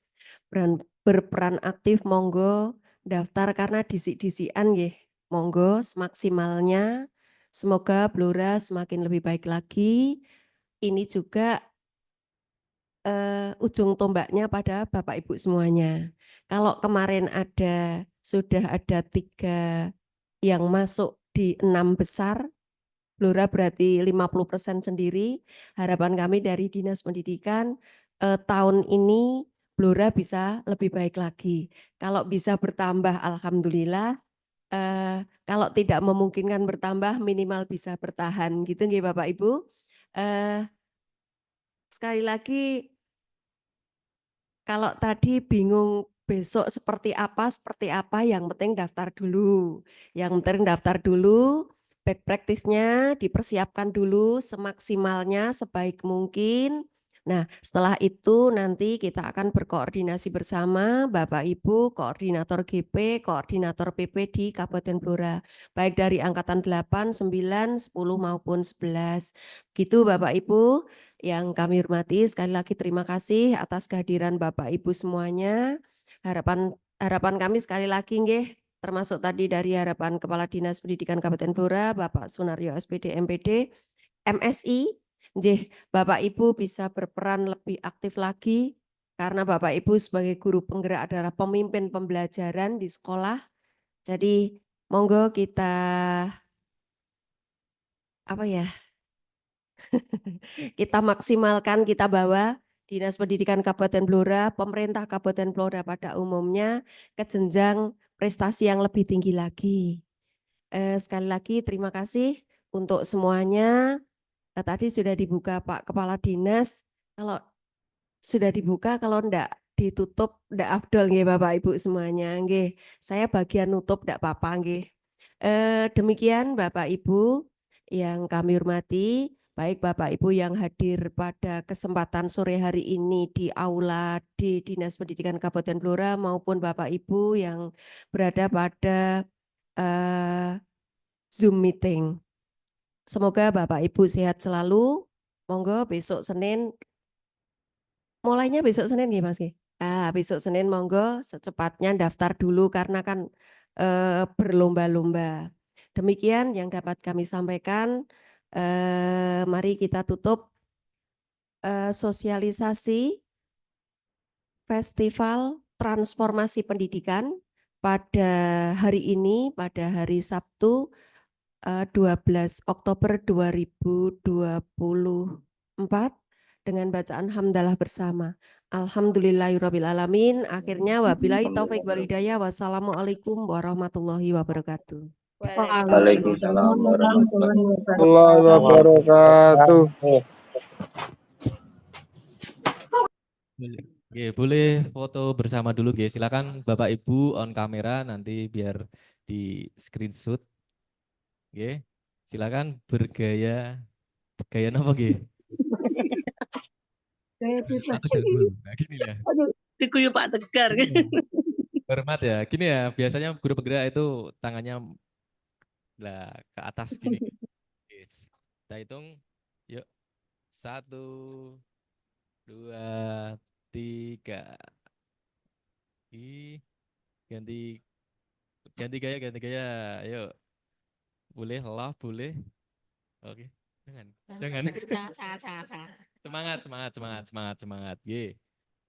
Berperan aktif monggo daftar karena disik-disikan nggih. Monggo semaksimalnya. Semoga Blora semakin lebih baik lagi. Ini juga ujung tombaknya pada Bapak Ibu semuanya. Kalau kemarin sudah ada 3 yang masuk di 6 besar, Blora berarti 50% sendiri. Harapan kami dari Dinas Pendidikan tahun ini Blora bisa lebih baik lagi. Kalau bisa bertambah, alhamdulillah. Kalau tidak memungkinkan bertambah, minimal bisa bertahan, gitu nggih Bapak Ibu. Sekali lagi, kalau tadi bingung besok seperti apa, yang penting daftar dulu. Yang penting daftar dulu, back practice-nya dipersiapkan dulu semaksimalnya, sebaik mungkin. Nah, setelah itu nanti kita akan berkoordinasi bersama Bapak Ibu, koordinator GP, koordinator PP di Kabupaten Blora, baik dari angkatan 8, 9, 10 maupun 11. Gitu Bapak Ibu yang kami hormati, sekali lagi terima kasih atas kehadiran Bapak Ibu semuanya. Harapan kami sekali lagi nggih, termasuk tadi dari harapan Kepala Dinas Pendidikan Kabupaten Blora, Bapak Sunaryo SPD MPD, MSI, nggih, Bapak Ibu bisa berperan lebih aktif lagi karena Bapak Ibu sebagai guru penggerak adalah pemimpin pembelajaran di sekolah. Jadi monggo kita apa ya? Kita maksimalkan, kita bawa Dinas Pendidikan Kabupaten Blora, pemerintah Kabupaten Blora pada umumnya ke jenjang prestasi yang lebih tinggi lagi. Sekali lagi terima kasih untuk semuanya. Tadi sudah dibuka Pak Kepala Dinas. Kalau sudah dibuka, kalau enggak ditutup, enggak afdol nggih Bapak Ibu semuanya. Nggih, saya bagian nutup enggak apa-apa nggih. Demikian Bapak Ibu yang kami hormati, baik Bapak Ibu yang hadir pada kesempatan sore hari ini di aula di Dinas Pendidikan Kabupaten Blora maupun Bapak Ibu yang berada pada Zoom meeting. Semoga Bapak Ibu sehat selalu. Monggo besok Senin, mulainya besok Senin nggih Mas? Besok Senin monggo secepatnya daftar dulu karena kan berlomba-lomba. Demikian yang dapat kami sampaikan. Mari kita tutup sosialisasi Festival Transformasi Pendidikan pada hari ini, pada hari Sabtu 12 Oktober 2024 dengan bacaan hamdalah bersama. Alhamdulillahirabbil alamin. Akhirnya wabillahi taufik wal hidayah. Wassalamualaikum warahmatullahi wabarakatuh. Waalaikumsalam warahmatullahi Warahmatullahi wabarakatuh. Oke, boleh foto bersama dulu, guys. Silakan Bapak Ibu on kamera nanti biar di screenshot. Oke, silakan bergaya apa, Ge? Aku dulu. Nah, gini ya. Aduh, dikuyu Pak Tegar. Hormat ya. Gini ya, biasanya guru penggerak itu tangannya lah ke atas gini. Yes. Kita hitung. Yuk. 1, 2, 3. Ganti gaya. Yuk. Boleh lah, boleh. Oke. Jangan. Semangat. Ye.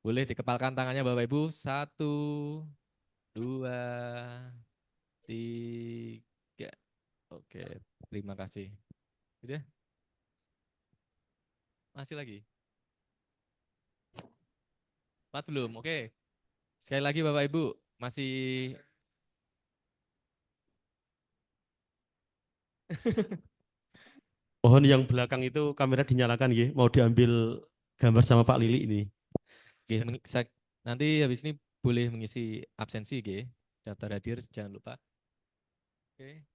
Boleh dikepalkan tangannya Bapak Ibu. 1, 2, 3. Oke, terima kasih. Udah? Masih lagi? 4 belum? Oke. Sekali lagi Bapak Ibu, masih Mohon yang belakang itu kamera dinyalakan ya, mau diambil gambar sama Pak Lili ini. Oke, nanti habis ini boleh mengisi absensi, Ge. Daftar hadir, jangan lupa. Oke.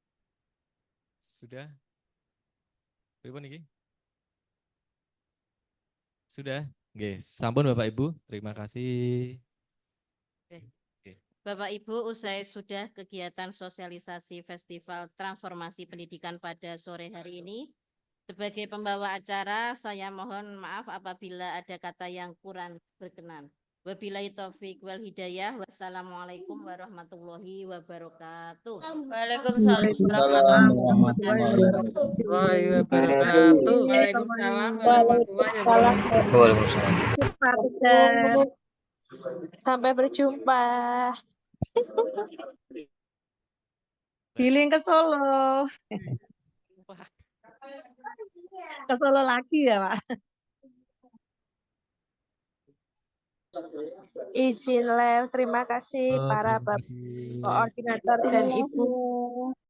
Sudah? Pripun iki? Sudah? Oke, sampun Bapak Ibu, terima kasih. Bapak Ibu, usai sudah kegiatan sosialisasi Festival Transformasi Pendidikan pada sore hari ini. Sebagai pembawa acara, saya mohon maaf apabila ada kata yang kurang berkenan. Wabillahi taufik wal hidayah. Wassalamualaikum warahmatullahi wabarakatuh. Waalaikumsalam warahmatullahi wabarakatuh. Waalaikumsalam warahmatullahi wabarakatuh. Waalaikumsalam. Pak Tegar. Sampai berjumpa. Healing ke Solo. Ke Solo lagi ya, Pak. Izin live, terima kasih para bapak koordinator dan ibu